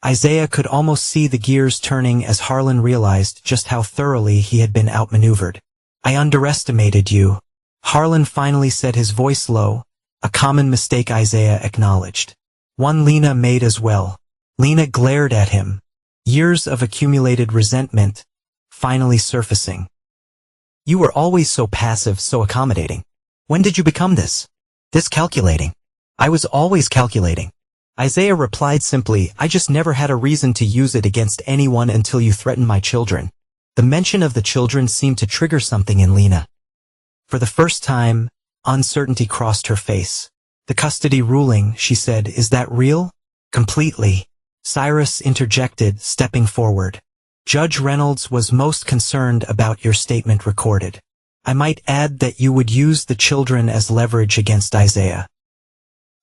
Isaiah could almost see the gears turning as Harlan realized just how thoroughly he had been outmaneuvered. I underestimated you. Harlan finally said, his voice low, a common mistake Isaiah acknowledged. One Lena made as well. Lena glared at him. Years of accumulated resentment, finally surfacing. You were always so passive, so accommodating. When did you become this? This calculating? I was always calculating. Isaiah replied simply, I just never had a reason to use it against anyone until you threatened my children. The mention of the children seemed to trigger something in Lena. For the first time, uncertainty crossed her face. The custody ruling, she said, is that real? Completely. Cyrus interjected, stepping forward. Judge Reynolds was most concerned about your statement recorded. I might add that you would use the children as leverage against Isaiah.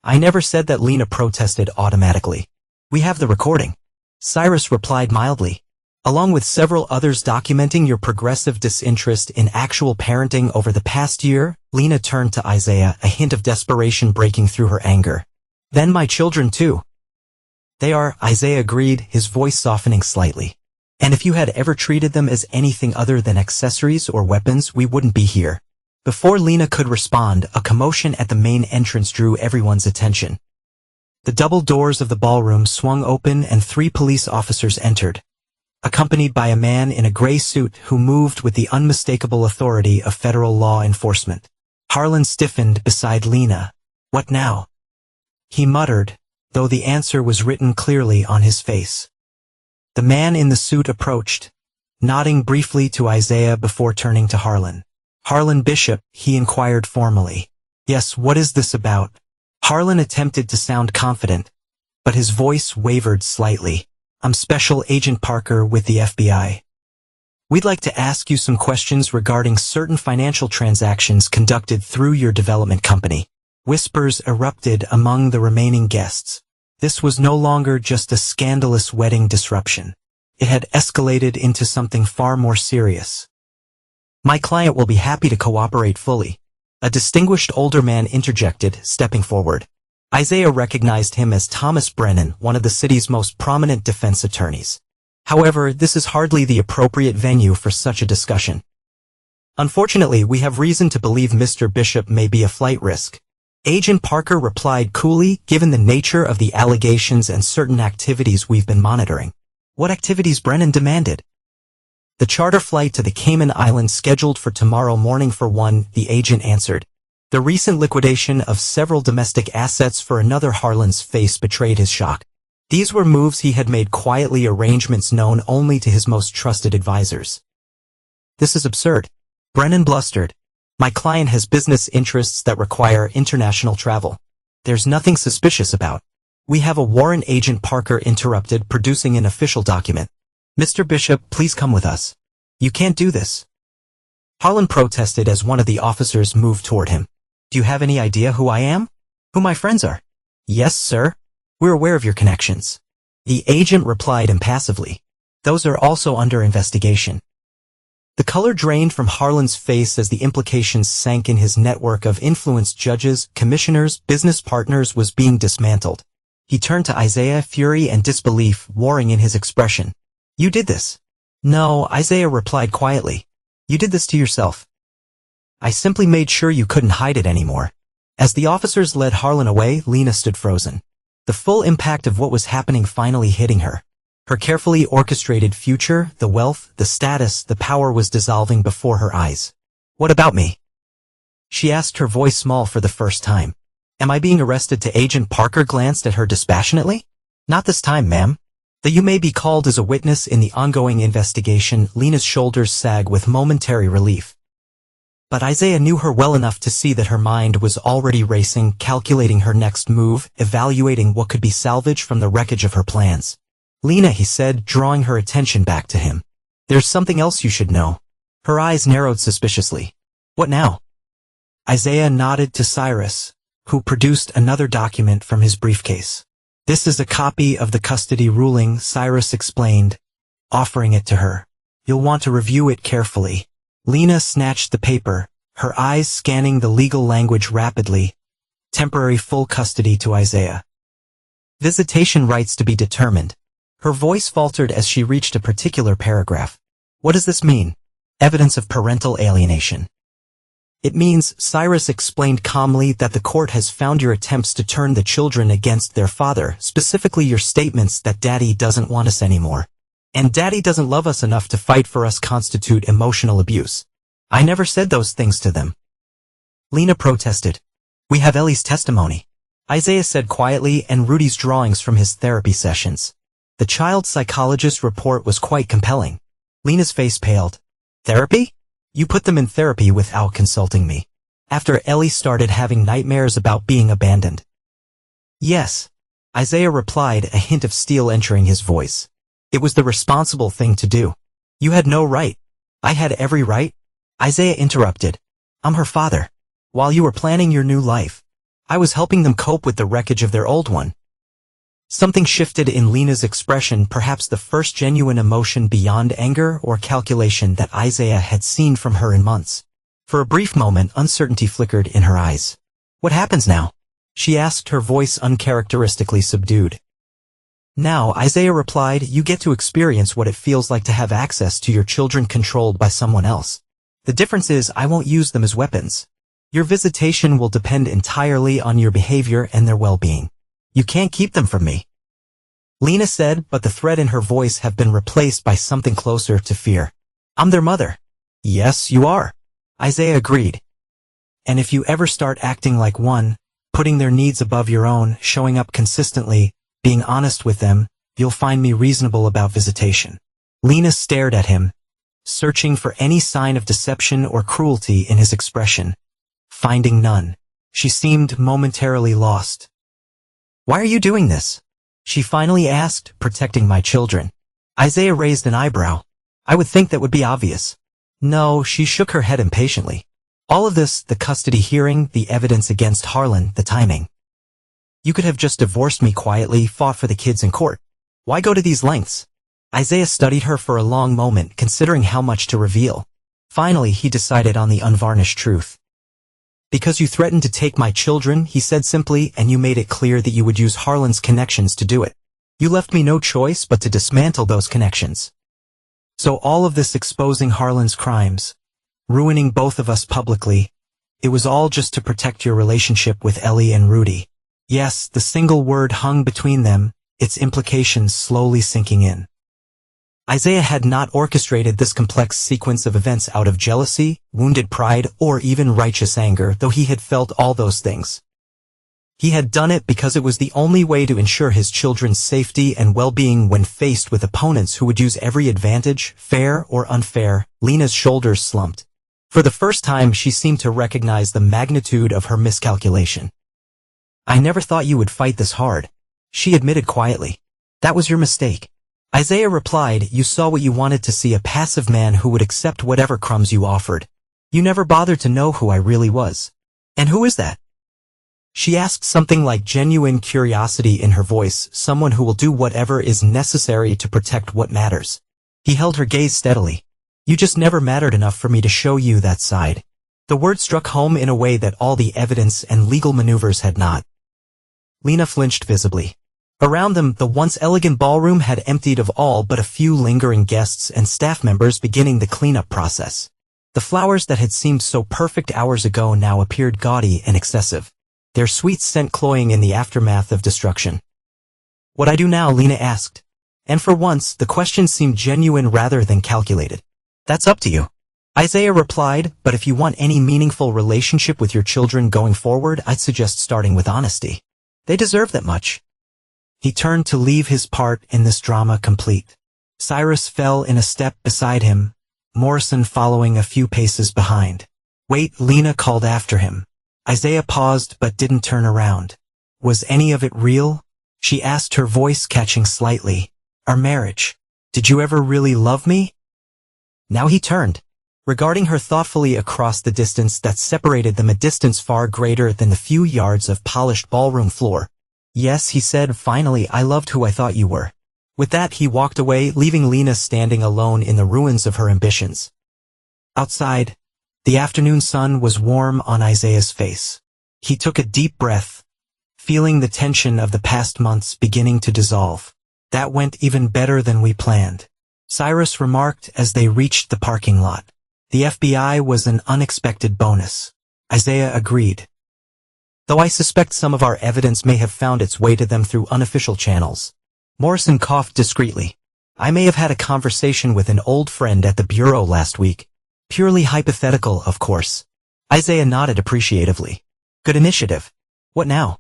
I never said that, Lena protested automatically. We have the recording. Cyrus replied mildly. Along with several others documenting your progressive disinterest in actual parenting over the past year, Lena turned to Isaiah, a hint of desperation breaking through her anger. Then my children too. They are, Isaiah agreed, his voice softening slightly. And if you had ever treated them as anything other than accessories or weapons, we wouldn't be here. Before Lena could respond, a commotion at the main entrance drew everyone's attention. The double doors of the ballroom swung open and 3 police officers entered, accompanied by a man in a gray suit who moved with the unmistakable authority of federal law enforcement. Harlan stiffened beside Lena. What now? He muttered, though the answer was written clearly on his face. The man in the suit approached, nodding briefly to Isaiah before turning to Harlan. Harlan Bishop, he inquired formally. Yes, what is this about? Harlan attempted to sound confident, but his voice wavered slightly. I'm Special Agent Parker with the FBI. We'd like to ask you some questions regarding certain financial transactions conducted through your development company. Whispers erupted among the remaining guests. This was no longer just a scandalous wedding disruption. It had escalated into something far more serious. My client will be happy to cooperate fully. A distinguished older man interjected, stepping forward. Isaiah recognized him as Thomas Brennan, one of the city's most prominent defense attorneys. However, this is hardly the appropriate venue for such a discussion. Unfortunately, we have reason to believe Mr. Bishop may be a flight risk. Agent Parker replied coolly, given the nature of the allegations and certain activities we've been monitoring. What activities? Brennan demanded. The charter flight to the Cayman Islands scheduled for tomorrow morning for one, the agent answered. The recent liquidation of several domestic assets for another. Harlan's face betrayed his shock. These were moves he had made quietly, arrangements known only to his most trusted advisors. This is absurd. Brennan blustered. My client has business interests that require international travel. There's nothing suspicious about. We have a warrant. Agent Parker interrupted, producing an official document. Mr. Bishop, please come with us. You can't do this. Harlan protested as one of the officers moved toward him. Do you have any idea who I am? Who my friends are? Yes, sir. We're aware of your connections. The agent replied impassively. Those are also under investigation. The color drained from Harlan's face as the implications sank in. His network of influence, judges, commissioners, business partners, was being dismantled. He turned to Isaiah, fury and disbelief warring in his expression. You did this. No, Isaiah replied quietly. You did this to yourself. I simply made sure you couldn't hide it anymore. As the officers led Harlan away, Lena stood frozen. The full impact of what was happening finally hitting her. Her carefully orchestrated future, the wealth, the status, the power was dissolving before her eyes. What about me? She asked, her voice small for the first time. Am I being arrested? To Agent Parker glanced at her dispassionately. Not this time, ma'am. That you may be called as a witness in the ongoing investigation. Lena's shoulders sagged with momentary relief. But Isaiah knew her well enough to see that her mind was already racing, calculating her next move, evaluating what could be salvaged from the wreckage of her plans. Lena, he said, drawing her attention back to him. There's something else you should know. Her eyes narrowed suspiciously. What now? Isaiah nodded to Cyrus, who produced another document from his briefcase. This is a copy of the custody ruling, Cyrus explained, offering it to her. You'll want to review it carefully. Lena snatched the paper, her eyes scanning the legal language rapidly. Temporary full custody to Isaiah. Visitation rights to be determined. Her voice faltered as she reached a particular paragraph. What does this mean? Evidence of parental alienation. It means, Cyrus explained calmly, that the court has found your attempts to turn the children against their father, specifically your statements that Daddy doesn't want us anymore. And Daddy doesn't love us enough to fight for us constitute emotional abuse. I never said those things to them. Lena protested. We have Ellie's testimony. Isaiah said quietly, and Rudy's drawings from his therapy sessions. The child psychologist's report was quite compelling. Lena's face paled. Therapy? You put them in therapy without consulting me. After Ellie started having nightmares about being abandoned. Yes. Isaiah replied, a hint of steel entering his voice. It was the responsible thing to do. You had no right. I had every right. Isaiah interrupted. I'm her father. While you were planning your new life, I was helping them cope with the wreckage of their old one. Something shifted in Lena's expression, perhaps the first genuine emotion beyond anger or calculation that Isaiah had seen from her in months. For a brief moment, uncertainty flickered in her eyes. What happens now? She asked, her voice uncharacteristically subdued. Now, Isaiah replied, you get to experience what it feels like to have access to your children controlled by someone else. The difference is I won't use them as weapons. Your visitation will depend entirely on your behavior and their well-being. You can't keep them from me. Lena said, but the threat in her voice had been replaced by something closer to fear. I'm their mother. Yes, you are. Isaiah agreed. And if you ever start acting like one, putting their needs above your own, showing up consistently, being honest with them, you'll find me reasonable about visitation. Lena stared at him, searching for any sign of deception or cruelty in his expression. Finding none, she seemed momentarily lost. Why are you doing this? She finally asked, protecting my children. Isaiah raised an eyebrow. I would think that would be obvious. No, she shook her head impatiently. All of this, the custody hearing, the evidence against Harlan, the timing. You could have just divorced me quietly, fought for the kids in court. Why go to these lengths? Isaiah studied her for a long moment, considering how much to reveal. Finally, he decided on the unvarnished truth. Because you threatened to take my children, he said simply, and you made it clear that you would use Harlan's connections to do it. You left me no choice but to dismantle those connections. So all of this exposing Harlan's crimes, ruining both of us publicly, it was all just to protect your relationship with Ellie and Rudy. Yes, the single word hung between them, its implications slowly sinking in. Isaiah had not orchestrated this complex sequence of events out of jealousy, wounded pride, or even righteous anger, though he had felt all those things. He had done it because it was the only way to ensure his children's safety and well-being when faced with opponents who would use every advantage, fair or unfair. Lena's shoulders slumped. For the first time, she seemed to recognize the magnitude of her miscalculation. "I never thought you would fight this hard," she admitted quietly. "That was your mistake." Isaiah replied, "You saw what you wanted to see, a passive man who would accept whatever crumbs you offered. You never bothered to know who I really was." "And who is that?" She asked, something like genuine curiosity in her voice. "Someone who will do whatever is necessary to protect what matters." He held her gaze steadily. "You just never mattered enough for me to show you that side." The word struck home in a way that all the evidence and legal maneuvers had not. Lena flinched visibly. Around them, the once elegant ballroom had emptied of all but a few lingering guests and staff members beginning the cleanup process. The flowers that had seemed so perfect hours ago now appeared gaudy and excessive, their sweet scent cloying in the aftermath of destruction. "What I do now?" Lena asked. And for once, the question seemed genuine rather than calculated. "That's up to you," Isaiah replied, "but if you want any meaningful relationship with your children going forward, I'd suggest starting with honesty. They deserve that much." He turned to leave his part in this drama complete. Cyrus fell in a step beside him, Morrison following a few paces behind. "Wait," Lena called after him. Isaiah paused but didn't turn around. "Was any of it real?" she asked, her voice catching slightly. "Our marriage. Did you ever really love me?" Now he turned, regarding her thoughtfully across the distance that separated them, a distance far greater than the few yards of polished ballroom floor. "Yes," he said finally, "I loved who I thought you were." With that, he walked away, leaving Lena standing alone in the ruins of her ambitions. Outside, the afternoon sun was warm on Isaiah's face. He took a deep breath, feeling the tension of the past months beginning to dissolve. "That went even better than we planned," Cyrus remarked as they reached the parking lot. "The FBI was an unexpected bonus." Isaiah agreed. "Though I suspect some of our evidence may have found its way to them through unofficial channels." Morrison coughed discreetly. "I may have had a conversation with an old friend at the bureau last week. Purely hypothetical, of course." Isaiah nodded appreciatively. "Good initiative. What now?"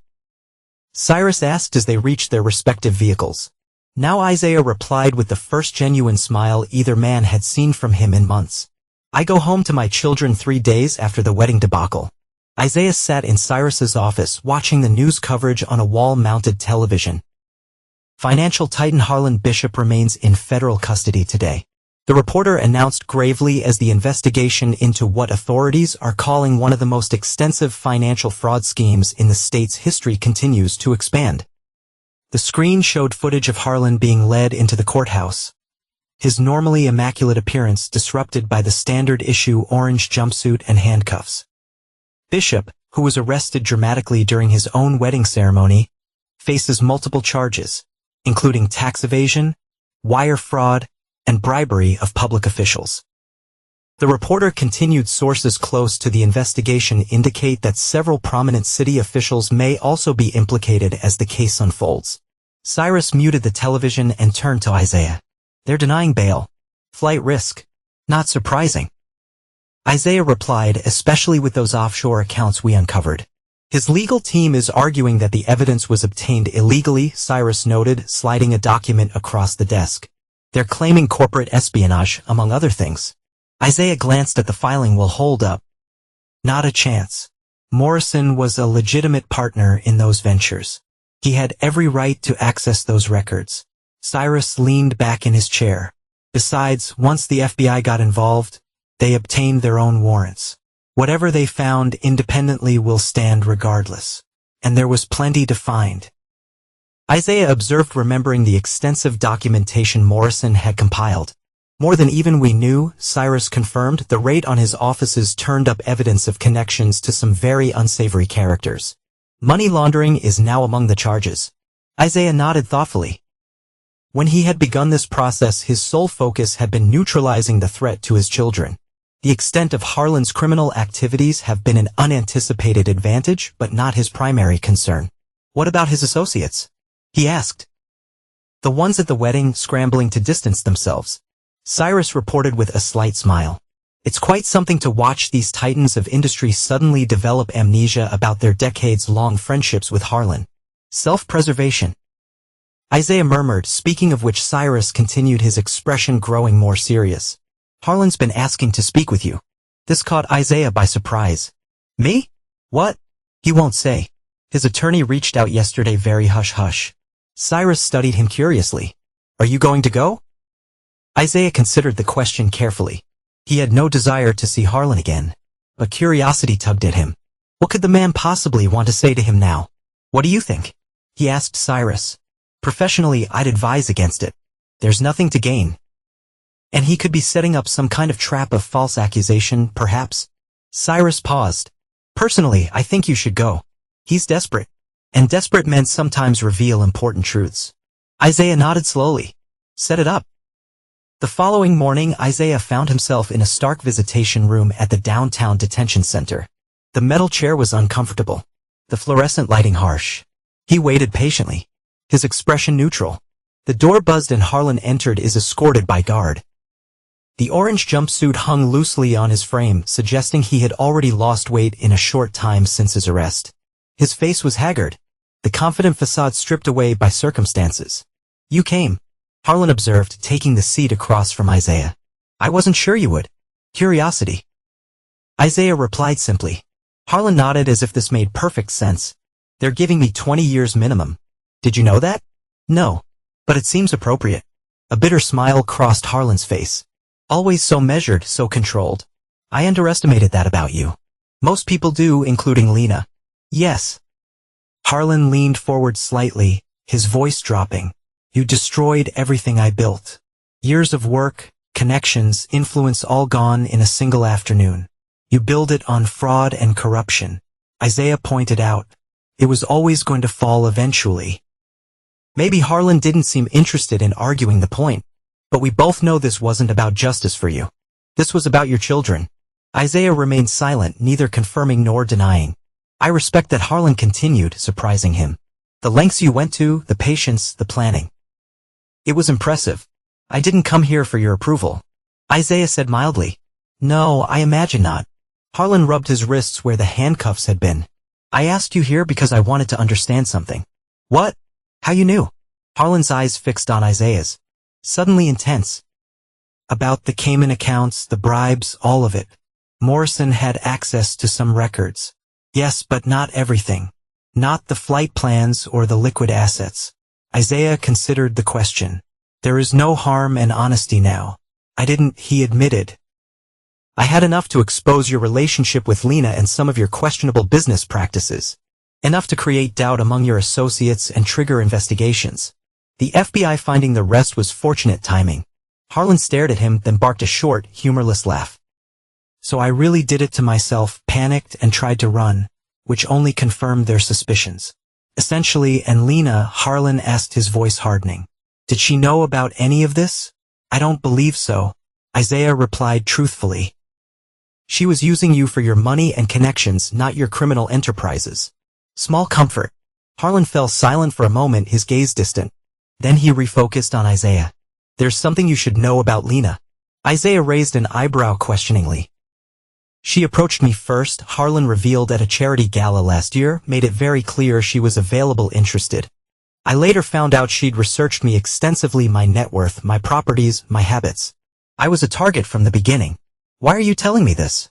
Cyrus asked as they reached their respective vehicles. Now Isaiah replied with the first genuine smile either man had seen from him in months. "I go home to my children 3 days after the wedding debacle." Isaiah sat in Cyrus's office watching the news coverage on a wall-mounted television. Financial titan Harlan Bishop remains in federal custody today, the reporter announced gravely as the investigation into what authorities are calling one of the most extensive financial fraud schemes in the state's history continues to expand. The screen showed footage of Harlan being led into the courthouse, his normally immaculate appearance disrupted by the standard-issue orange jumpsuit and handcuffs. Bishop, who was arrested dramatically during his own wedding ceremony, faces multiple charges, including tax evasion, wire fraud, and bribery of public officials. The reporter continued. Sources close to the investigation indicate that several prominent city officials may also be implicated as the case unfolds. Cyrus muted the television and turned to Isaiah. "They're denying bail. Flight risk. Not surprising." Isaiah replied, "Especially with those offshore accounts we uncovered. His legal team is arguing that the evidence was obtained illegally," Cyrus noted, sliding a document across the desk. "They're claiming corporate espionage, among other things." Isaiah glanced at the filing. "Will hold up." "Not a chance. Morrison was a legitimate partner in those ventures. He had every right to access those records." Cyrus leaned back in his chair. "Besides, once the FBI got involved, they obtained their own warrants. Whatever they found independently will stand regardless. And there was plenty to find." Isaiah observed, remembering the extensive documentation Morrison had compiled. "More than even we knew," Cyrus confirmed. "The raid on his offices turned up evidence of connections to some very unsavory characters. Money laundering is now among the charges." Isaiah nodded thoughtfully. When he had begun this process, his sole focus had been neutralizing the threat to his children. The extent of Harlan's criminal activities have been an unanticipated advantage, but not his primary concern. "What about his associates?" he asked. "The ones at the wedding scrambling to distance themselves," Cyrus reported with a slight smile. It's quite something to watch these titans of industry suddenly develop amnesia about their decades-long friendships with Harlan. Self-preservation. Isaiah murmured, speaking of which Cyrus continued, his expression growing more serious. Harlan's been asking to speak with you. This caught Isaiah by surprise. Me? What? He won't say. His attorney reached out yesterday, very hush-hush. Cyrus studied him curiously. Are you going to go? Isaiah considered the question carefully. He had no desire to see Harlan again, but curiosity tugged at him. What could the man possibly want to say to him now? What do you think? He asked Cyrus. Professionally, I'd advise against it. There's nothing to gain. And he could be setting up some kind of trap of false accusation, perhaps. Cyrus paused. Personally, I think you should go. He's desperate. And desperate men sometimes reveal important truths. Isaiah nodded slowly. Set it up. The following morning, Isaiah found himself in a stark visitation room at the downtown detention center. The metal chair was uncomfortable, the fluorescent lighting harsh. He waited patiently, his expression neutral. The door buzzed and Harlan entered, escorted by guard. The orange jumpsuit hung loosely on his frame, suggesting he had already lost weight in a short time since his arrest. His face was haggard, the confident facade stripped away by circumstances. You came, Harlan observed, taking the seat across from Isaiah. I wasn't sure you would. Curiosity. Isaiah replied simply. Harlan nodded as if this made perfect sense. They're giving me 20 years minimum. Did you know that? No. But it seems appropriate. A bitter smile crossed Harlan's face. Always so measured, so controlled. I underestimated that about you. Most people do, including Lena. Yes. Harlan leaned forward slightly, his voice dropping. You destroyed everything I built. Years of work, connections, influence, all gone in a single afternoon. You build it on fraud and corruption. Isaiah pointed out. It was always going to fall eventually. Maybe Harlan didn't seem interested in arguing the point. But we both know this wasn't about justice for you. This was about your children. Isaiah remained silent, neither confirming nor denying. I respect that, Harlan continued, surprising him. The lengths you went to, the patience, the planning. It was impressive. I didn't come here for your approval. Isaiah said mildly. No, I imagine not. Harlan rubbed his wrists where the handcuffs had been. I asked you here because I wanted to understand something. What? How you knew? Harlan's eyes fixed on Isaiah's. Suddenly intense. About the Cayman accounts, the bribes, all of it. Morrison had access to some records. Yes, but not everything. Not the flight plans or the liquid assets. Isaiah considered the question. There is no harm in honesty now. I didn't, he admitted. I had enough to expose your relationship with Lena and some of your questionable business practices. Enough to create doubt among your associates and trigger investigations. The FBI finding the rest was fortunate timing. Harlan stared at him, then barked a short, humorless laugh. So I really did it to myself, panicked and tried to run, which only confirmed their suspicions. Essentially, and Lena, Harlan asked, his voice hardening. Did she know about any of this? I don't believe so, Isaiah replied truthfully. She was using you for your money and connections, not your criminal enterprises. Small comfort. Harlan fell silent for a moment, his gaze distant. Then he refocused on Isaiah. There's something you should know about Lena. Isaiah raised an eyebrow questioningly. She approached me first, Harlan revealed, at a charity gala last year, made it very clear she was available, interested. I later found out she'd researched me extensively, my net worth, my properties, my habits. I was a target from the beginning. Why are you telling me this?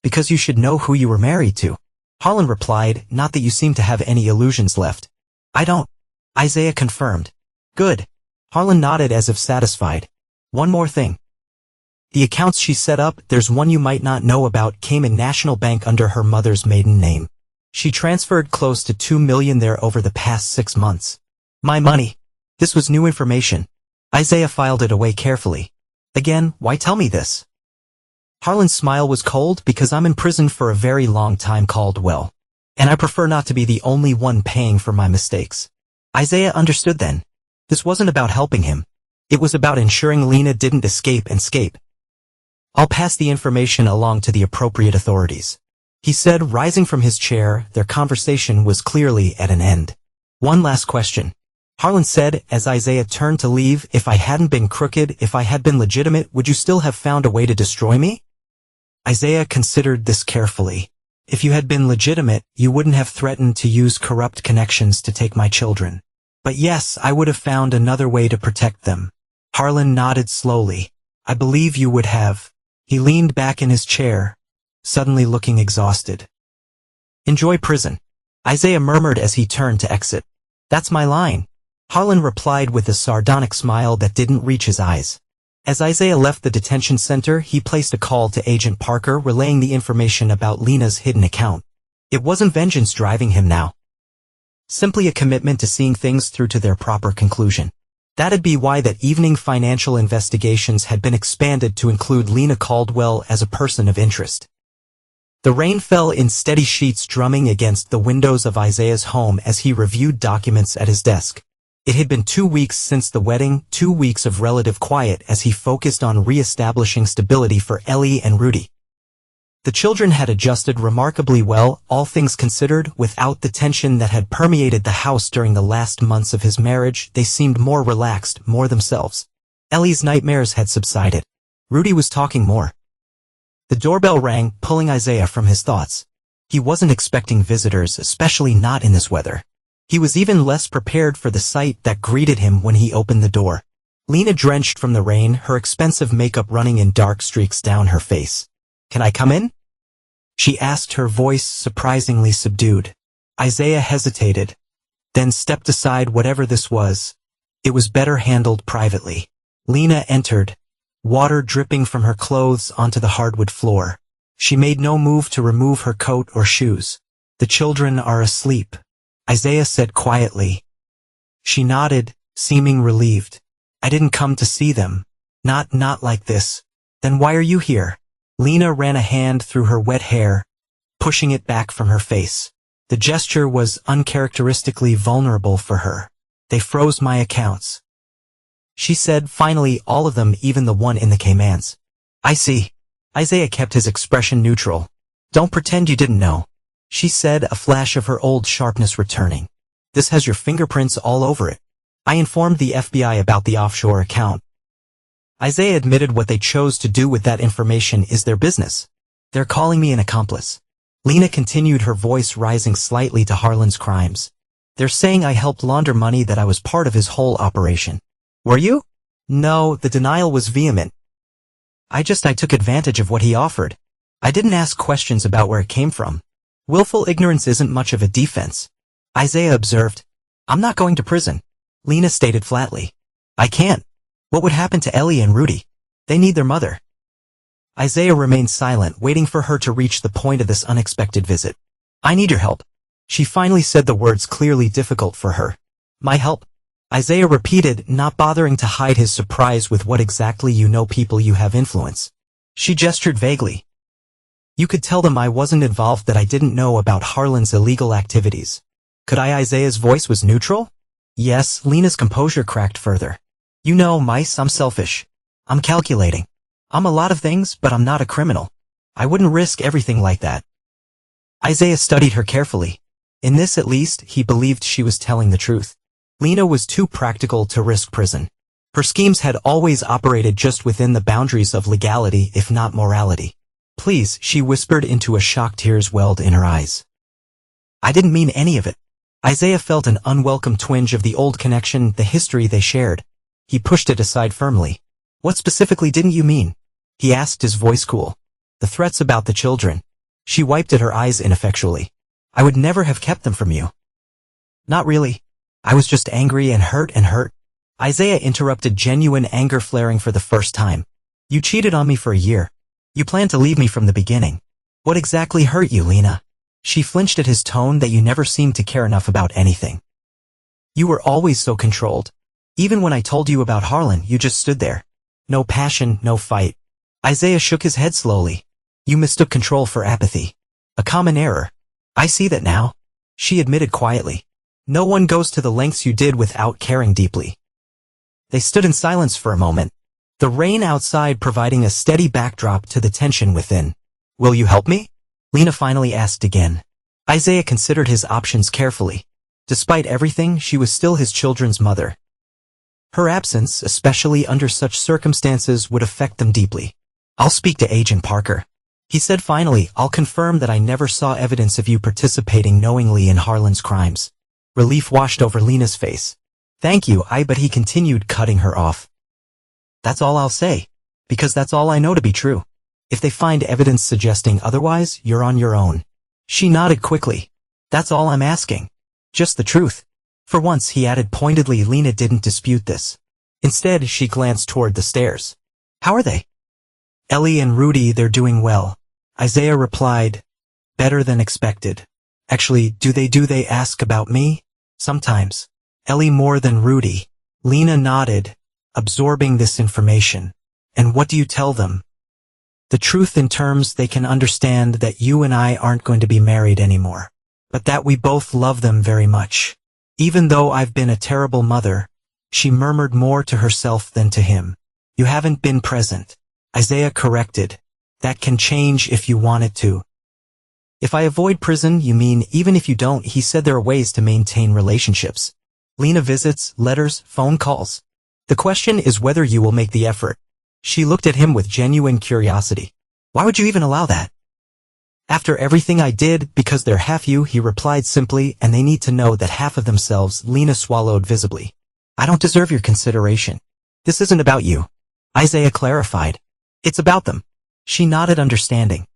Because you should know who you were married to. Harlan replied, not that you seem to have any illusions left. I don't. Isaiah confirmed. Good. Harlan nodded as if satisfied. One more thing. The accounts she set up, there's one you might not know about, Cayman National Bank under her mother's maiden name. She transferred close to $2 million there over the past 6 months. My money. This was new information. Isaiah filed it away carefully. Again, why tell me this? Harlan's smile was cold. Because I'm in prison for a very long time, Caldwell. And I prefer not to be the only one paying for my mistakes. Isaiah understood then. This wasn't about helping him. It was about ensuring Lena didn't escape. I'll pass the information along to the appropriate authorities. He said, rising from his chair. Their conversation was clearly at an end. One last question. Harlan said, as Isaiah turned to leave, if I hadn't been crooked, if I had been legitimate, would you still have found a way to destroy me? Isaiah considered this carefully. If you had been legitimate, you wouldn't have threatened to use corrupt connections to take my children. But yes, I would have found another way to protect them. Harlan nodded slowly. I believe you would have. He leaned back in his chair, suddenly looking exhausted. Enjoy prison, Isaiah murmured as he turned to exit. That's my line, Harlan replied with a sardonic smile that didn't reach his eyes. As Isaiah left the detention center, he placed a call to Agent Parker relaying the information about Lena's hidden account. It wasn't vengeance driving him now. Simply a commitment to seeing things through to their proper conclusion. That'd be why that evening financial investigations had been expanded to include Lena Caldwell as a person of interest. The rain fell in steady sheets drumming against the windows of Isaiah's home as he reviewed documents at his desk. It had been 2 weeks since the wedding, 2 weeks of relative quiet as he focused on re-establishing stability for Ellie and Rudy. The children had adjusted remarkably well, all things considered, without the tension that had permeated the house during the last months of his marriage. They seemed more relaxed, more themselves. Ellie's nightmares had subsided. Rudy was talking more. The doorbell rang, pulling Isaiah from his thoughts. He wasn't expecting visitors, especially not in this weather. He was even less prepared for the sight that greeted him when he opened the door. Lena drenched from the rain, her expensive makeup running in dark streaks down her face. Can I come in? She asked, her voice surprisingly subdued. Isaiah hesitated, then stepped aside. Whatever this was, it was better handled privately. Lena entered, water dripping from her clothes onto the hardwood floor. She made no move to remove her coat or shoes. The children are asleep, Isaiah said quietly. She nodded, seeming relieved. I didn't come to see them. Not like this. Then why are you here? Lena ran a hand through her wet hair, pushing it back from her face. The gesture was uncharacteristically vulnerable for her. They froze my accounts, she said, finally, all of them, even the one in the Caymans. I see. Isaiah kept his expression neutral. Don't pretend you didn't know, she said, a flash of her old sharpness returning. This has your fingerprints all over it. I informed the FBI about the offshore account. Isaiah admitted what they chose to do with that information is their business. They're calling me an accomplice. Lena continued, her voice rising slightly to Harlan's crimes. They're saying I helped launder money, that I was part of his whole operation. Were you? No, the denial was vehement. I took advantage of what he offered. I didn't ask questions about where it came from. Willful ignorance isn't much of a defense, Isaiah observed. I'm not going to prison, Lena stated flatly. I can't. What would happen to Ellie and Rudy? They need their mother. Isaiah remained silent, waiting for her to reach the point of this unexpected visit. I need your help. She finally said, the words clearly difficult for her. My help? Isaiah repeated, not bothering to hide his surprise. With what exactly? You know people you have influence. She gestured vaguely. You could tell them I wasn't involved, that I didn't know about Harlan's illegal activities. Could I? Isaiah's voice was neutral. Yes, Lena's composure cracked further. You know, Mice, I'm selfish. I'm calculating. I'm a lot of things, but I'm not a criminal. I wouldn't risk everything like that. Isaiah studied her carefully. In this, at least, he believed she was telling the truth. Lena was too practical to risk prison. Her schemes had always operated just within the boundaries of legality, if not morality. Please, she whispered into a shock. Tears welled in her eyes. I didn't mean any of it. Isaiah felt an unwelcome twinge of the old connection, the history they shared. He pushed it aside firmly. What specifically didn't you mean? He asked, his voice cool. The threats about the children. She wiped at her eyes ineffectually. I would never have kept them from you. Not really. I was just angry and hurt. Isaiah interrupted, genuine anger flaring for the first time. You cheated on me for a year. You planned to leave me from the beginning. What exactly hurt you, Lena? She flinched at his tone, that you never seemed to care enough about anything. You were always so controlled. Even when I told you about Harlan, you just stood there. No passion, no fight. Isaiah shook his head slowly. You mistook control for apathy. A common error. I see that now, she admitted quietly. No one goes to the lengths you did without caring deeply. They stood in silence for a moment, the rain outside providing a steady backdrop to the tension within. Will you help me? Lena finally asked again. Isaiah considered his options carefully. Despite everything, she was still his children's mother. Her absence, especially under such circumstances, would affect them deeply. I'll speak to Agent Parker. He said finally, I'll confirm that I never saw evidence of you participating knowingly in Harlan's crimes. Relief washed over Lena's face. Thank you, but he continued, cutting her off. That's all I'll say. Because that's all I know to be true. If they find evidence suggesting otherwise, you're on your own. She nodded quickly. That's all I'm asking. Just the truth. For once, he added pointedly. Lena didn't dispute this. Instead, she glanced toward the stairs. How are they? Ellie and Rudy, they're doing well. Isaiah replied. Better than expected. Actually, do they ask about me? Sometimes. Ellie more than Rudy. Lena nodded, absorbing this information. And what do you tell them? The truth in terms they can understand that you and I aren't going to be married anymore. But that we both love them very much. Even though I've been a terrible mother, she murmured more to herself than to him. You haven't been present. Isaiah corrected. That can change if you want it to. If I avoid prison, you mean even if you don't? He said there are ways to maintain relationships. Lena visits, letters, phone calls. The question is whether you will make the effort. She looked at him with genuine curiosity. Why would you even allow that? After everything I did, because they're half you, he replied simply, and they need to know that half of themselves. Lena swallowed visibly. I don't deserve your consideration. This isn't about you. Isaiah clarified. It's about them. She nodded understanding.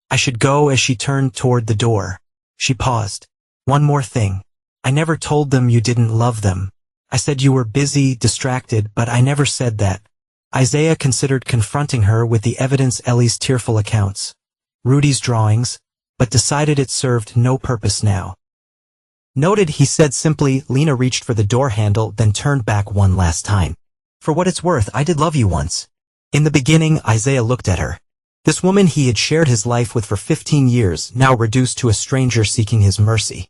I should go. As she turned toward the door. She paused. One more thing. I never told them you didn't love them. I said you were busy, distracted, but I never said that. Isaiah considered confronting her with the evidence, Ellie's tearful accounts, Rudy's drawings, but decided it served no purpose now. Noted, he said simply. Lena reached for the door handle, then turned back one last time. For what it's worth, I did love you once. In the beginning, Isaiah looked at her. This woman he had shared his life with for 15 years, now reduced to a stranger seeking his mercy.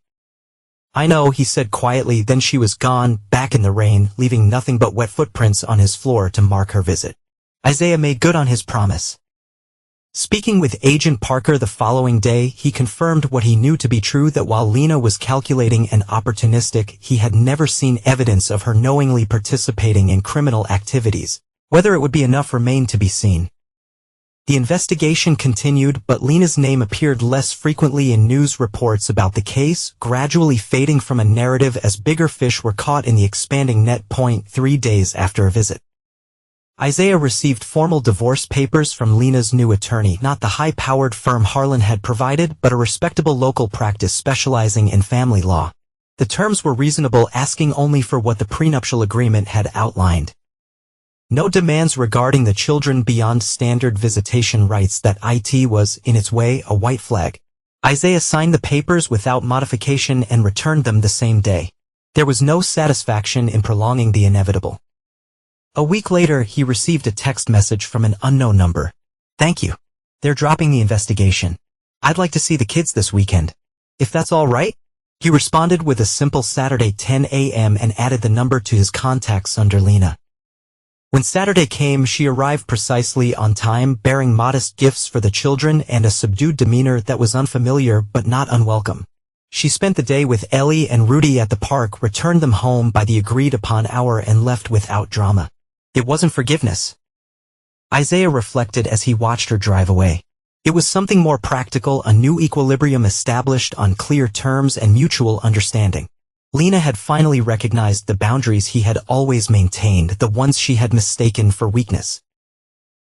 I know, he said quietly. Then she was gone, back in the rain, leaving nothing but wet footprints on his floor to mark her visit. Isaiah made good on his promise. Speaking with Agent Parker the following day, he confirmed what he knew to be true, that while Lena was calculating and opportunistic, he had never seen evidence of her knowingly participating in criminal activities. Whether it would be enough remained to be seen. The investigation continued, but Lena's name appeared less frequently in news reports about the case, gradually fading from a narrative as bigger fish were caught in the expanding net. 3 days after a visit, Isaiah received formal divorce papers from Lena's new attorney, not the high-powered firm Harlan had provided, but a respectable local practice specializing in family law. The terms were reasonable, asking only for what the prenuptial agreement had outlined. No demands regarding the children beyond standard visitation rights. That it was, in its way, a white flag. Isaiah signed the papers without modification and returned them the same day. There was no satisfaction in prolonging the inevitable. A week later, he received a text message from an unknown number. Thank you. They're dropping the investigation. I'd like to see the kids this weekend. If that's all right? He responded with a simple Saturday 10 a.m. and added the number to his contacts under Lena. When Saturday came, she arrived precisely on time, bearing modest gifts for the children and a subdued demeanor that was unfamiliar but not unwelcome. She spent the day with Ellie and Rudy at the park, returned them home by the agreed-upon hour, and left without drama. It wasn't forgiveness. Isaiah reflected as he watched her drive away. It was something more practical, a new equilibrium established on clear terms and mutual understanding. Lena had finally recognized the boundaries he had always maintained, the ones she had mistaken for weakness.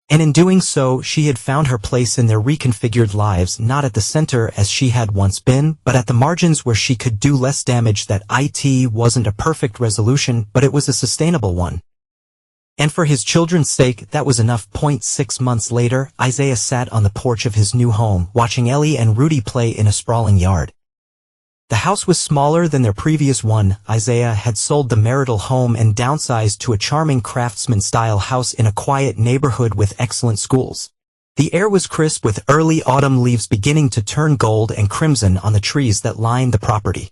And in doing so, she had found her place in their reconfigured lives, not at the center as she had once been, but at the margins where she could do less damage. That it wasn't a perfect resolution, but it was a sustainable one. And for his children's sake, that was enough. 6 months later, Isaiah sat on the porch of his new home, watching Ellie and Rudy play in a sprawling yard. The house was smaller than their previous one. Isaiah had sold the marital home and downsized to a charming craftsman-style house in a quiet neighborhood with excellent schools. The air was crisp, with early autumn leaves beginning to turn gold and crimson on the trees that lined the property.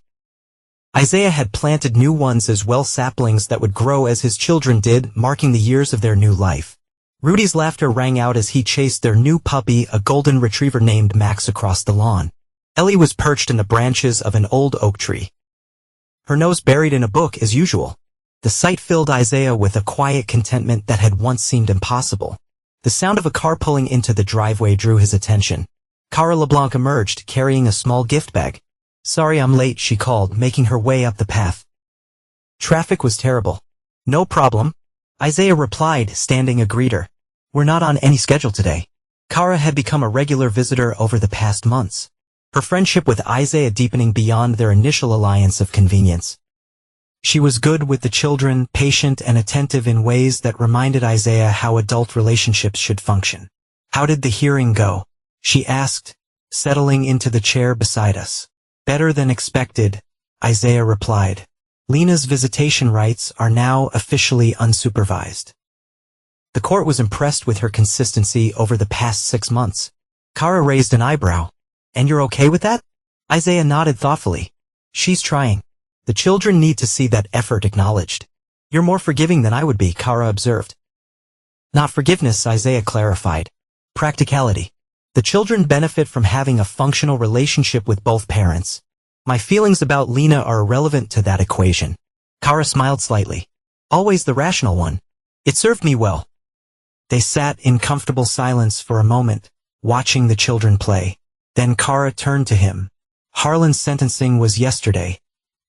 Isaiah had planted new ones as well, saplings that would grow as his children did, marking the years of their new life. Rudy's laughter rang out as he chased their new puppy, a golden retriever named Max, across the lawn. Ellie was perched in the branches of an old oak tree, her nose buried in a book as usual. The sight filled Isaiah with a quiet contentment that had once seemed impossible. The sound of a car pulling into the driveway drew his attention. Cara LeBlanc emerged, carrying a small gift bag. "Sorry I'm late," she called, making her way up the path. "Traffic was terrible." "No problem," Isaiah replied, standing a greeter. "We're not on any schedule today." Cara had become a regular visitor over the past months, her friendship with Isaiah deepening beyond their initial alliance of convenience. She was good with the children, patient and attentive in ways that reminded Isaiah how adult relationships should function. "How did the hearing go?" she asked, settling into the chair beside us. "Better than expected," Isaiah replied. "Lena's visitation rights are now officially unsupervised." The court was impressed with her consistency over the past 6 months. Cara raised an eyebrow. "And you're okay with that?" Isaiah nodded thoughtfully. "She's trying. The children need to see that effort acknowledged." "You're more forgiving than I would be," Cara observed. "Not forgiveness," Isaiah clarified. "Practicality. The children benefit from having a functional relationship with both parents. My feelings about Lena are irrelevant to that equation." Cara smiled slightly. "Always the rational one. It served me well." They sat in comfortable silence for a moment, watching the children play. Then Cara turned to him. "Harlan's sentencing was yesterday.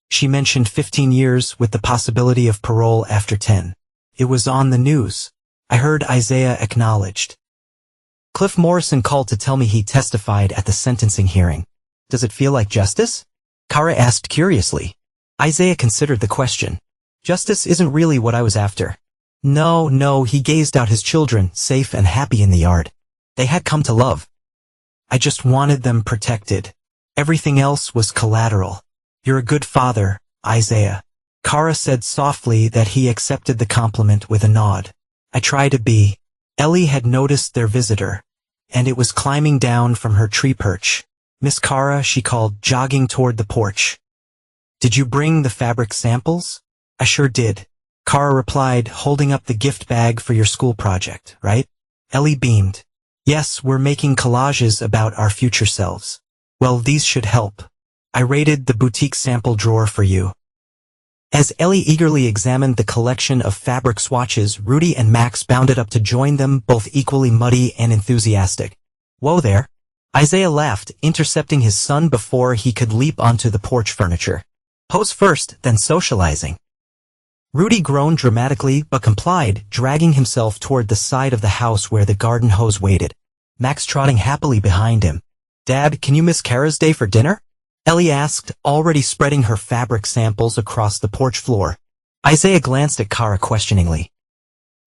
She mentioned 15 years with the possibility of parole after 10. It was on the news." I heard Isaiah acknowledged. "Cliff Morrison called to tell me he testified at the sentencing hearing. Does it feel like justice?" Cara asked curiously. Isaiah considered the question. "Justice isn't really what I was after." No, he gazed out his children, safe and happy in the yard. They had come to love. "I just wanted them protected. Everything else was collateral." "You're a good father, Isaiah." Cara said softly that he accepted the compliment with a nod. "I try to be." Ellie had noticed their visitor, and it was climbing down from her tree perch. "Miss Cara," she called, jogging toward the porch. "Did you bring the fabric samples?" "I sure did," Cara replied, holding up the gift bag. "For your school project, right?" Ellie beamed. "Yes, we're making collages about our future selves." "Well, these should help. I raided the boutique sample drawer for you." As Ellie eagerly examined the collection of fabric swatches, Rudy and Max bounded up to join them, both equally muddy and enthusiastic. "Whoa there." Isaiah laughed, intercepting his son before he could leap onto the porch furniture. "Pose first, then socializing." Rudy groaned dramatically but complied, dragging himself toward the side of the house where the garden hose waited, Max trotting happily behind him. "Dad, can you miss Kara's day for dinner?" Ellie asked, already spreading her fabric samples across the porch floor. Isaiah glanced at Kara questioningly.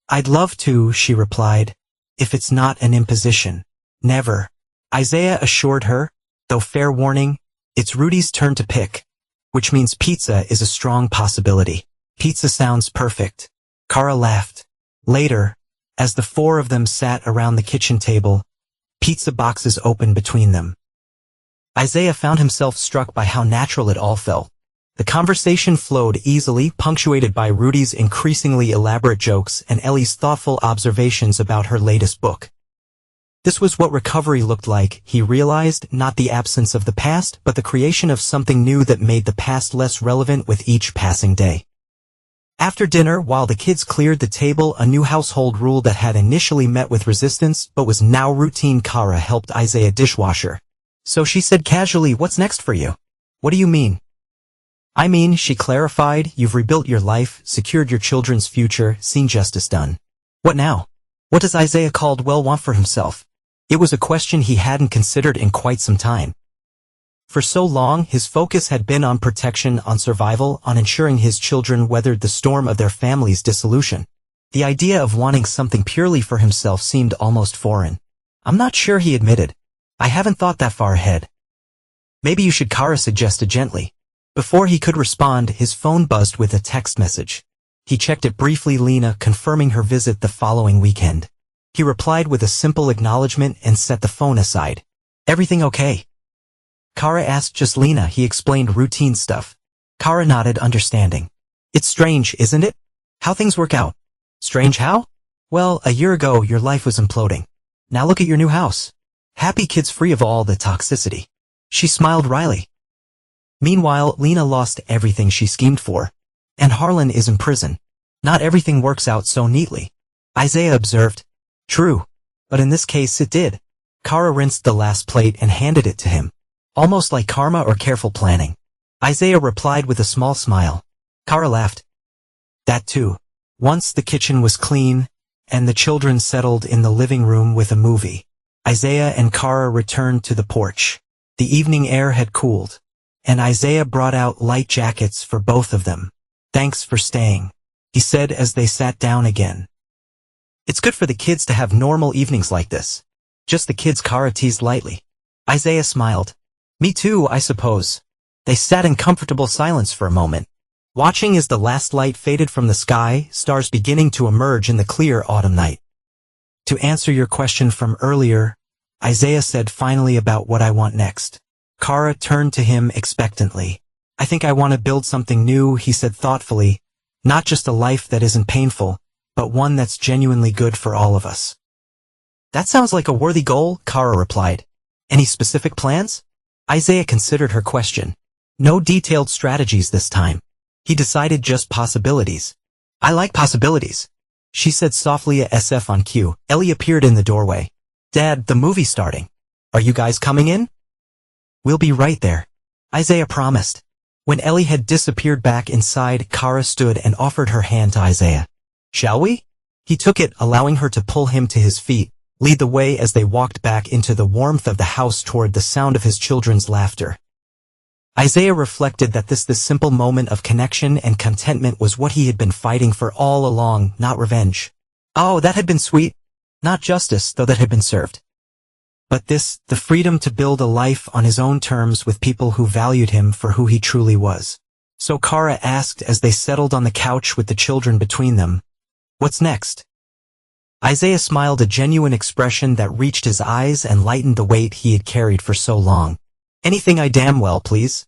"I'd love to," she replied, "if it's not an imposition." "Never," Isaiah assured her, though fair warning, it's Rudy's turn to pick, which means pizza is a strong possibility. "Pizza sounds perfect." Kara laughed. Later, as the four of them sat around the kitchen table, pizza boxes opened between them. Isaiah found himself struck by how natural it all felt. The conversation flowed easily, punctuated by Rudy's increasingly elaborate jokes and Ellie's thoughtful observations about her latest book. This was what recovery looked like, he realized, not the absence of the past, but the creation of something new that made the past less relevant with each passing day. After dinner, while the kids cleared the table, a new household rule that had initially met with resistance but was now routine. Kara helped Isaiah dishwasher. "So," she said casually, "what's next for you?" "What do you mean?" "I mean," she clarified, "you've rebuilt your life, secured your children's future, seen justice done. What now? What does Isaiah Caldwell want for himself?" It was a question he hadn't considered in quite some time. For so long, his focus had been on protection, on survival, on ensuring his children weathered the storm of their family's dissolution. The idea of wanting something purely for himself seemed almost foreign. "I'm not sure," he admitted. "I haven't thought that far ahead." "Maybe you should," Kara suggested gently. Before he could respond, his phone buzzed with a text message. He checked it briefly. Lena confirming her visit the following weekend. He replied with a simple acknowledgement and set the phone aside. "Everything okay?" Kara asked. "Just Lena," he explained, "routine stuff." Kara nodded, understanding. "It's strange, isn't it? How things work out." "Strange how?" "Well, a year ago your life was imploding. Now look at your new house. Happy kids free of all the toxicity." She smiled wryly. "Meanwhile, Lena lost everything she schemed for. And Harlan is in prison. Not everything works out so neatly," Isaiah observed. "True," But in this case it did. Kara rinsed the last plate and handed it to him. Almost like karma or careful planning. Isaiah replied with a small smile. Kara laughed. That too. Once the kitchen was clean, and the children settled in the living room with a movie, Isaiah and Kara returned to the porch. The evening air had cooled, and Isaiah brought out light jackets for both of them. Thanks for staying, he said as they sat down again. It's good for the kids to have normal evenings like this. Just the kids, Kara teased lightly. Isaiah smiled. Me too, I suppose. They sat in comfortable silence for a moment, watching as the last light faded from the sky, stars beginning to emerge in the clear autumn night. To answer your question from earlier, Isaiah said finally about what I want next. Kara turned to him expectantly. I think I want to build something new, he said thoughtfully. Not just a life that isn't painful, but one that's genuinely good for all of us. That sounds like a worthy goal, Kara replied. Any specific plans? Isaiah considered her question. No detailed strategies this time. He decided just possibilities. I like possibilities, she said softly at SF on cue. Ellie appeared in the doorway. Dad, the movie's starting. Are you guys coming in? We'll be right there, Isaiah promised. When Ellie had disappeared back inside, Kara stood and offered her hand to Isaiah. Shall we? He took it, allowing her to pull him to his feet, lead the way as they walked back into the warmth of the house toward the sound of his children's laughter. Isaiah reflected that this simple moment of connection and contentment was what he had been fighting for all along, not revenge. Oh, that had been sweet. Not justice, though that had been served. But this, the freedom to build a life on his own terms with people who valued him for who he truly was. So Kara asked as they settled on the couch with the children between them, "What's next?" Isaiah smiled, a genuine expression that reached his eyes and lightened the weight he had carried for so long. Anything I damn well please.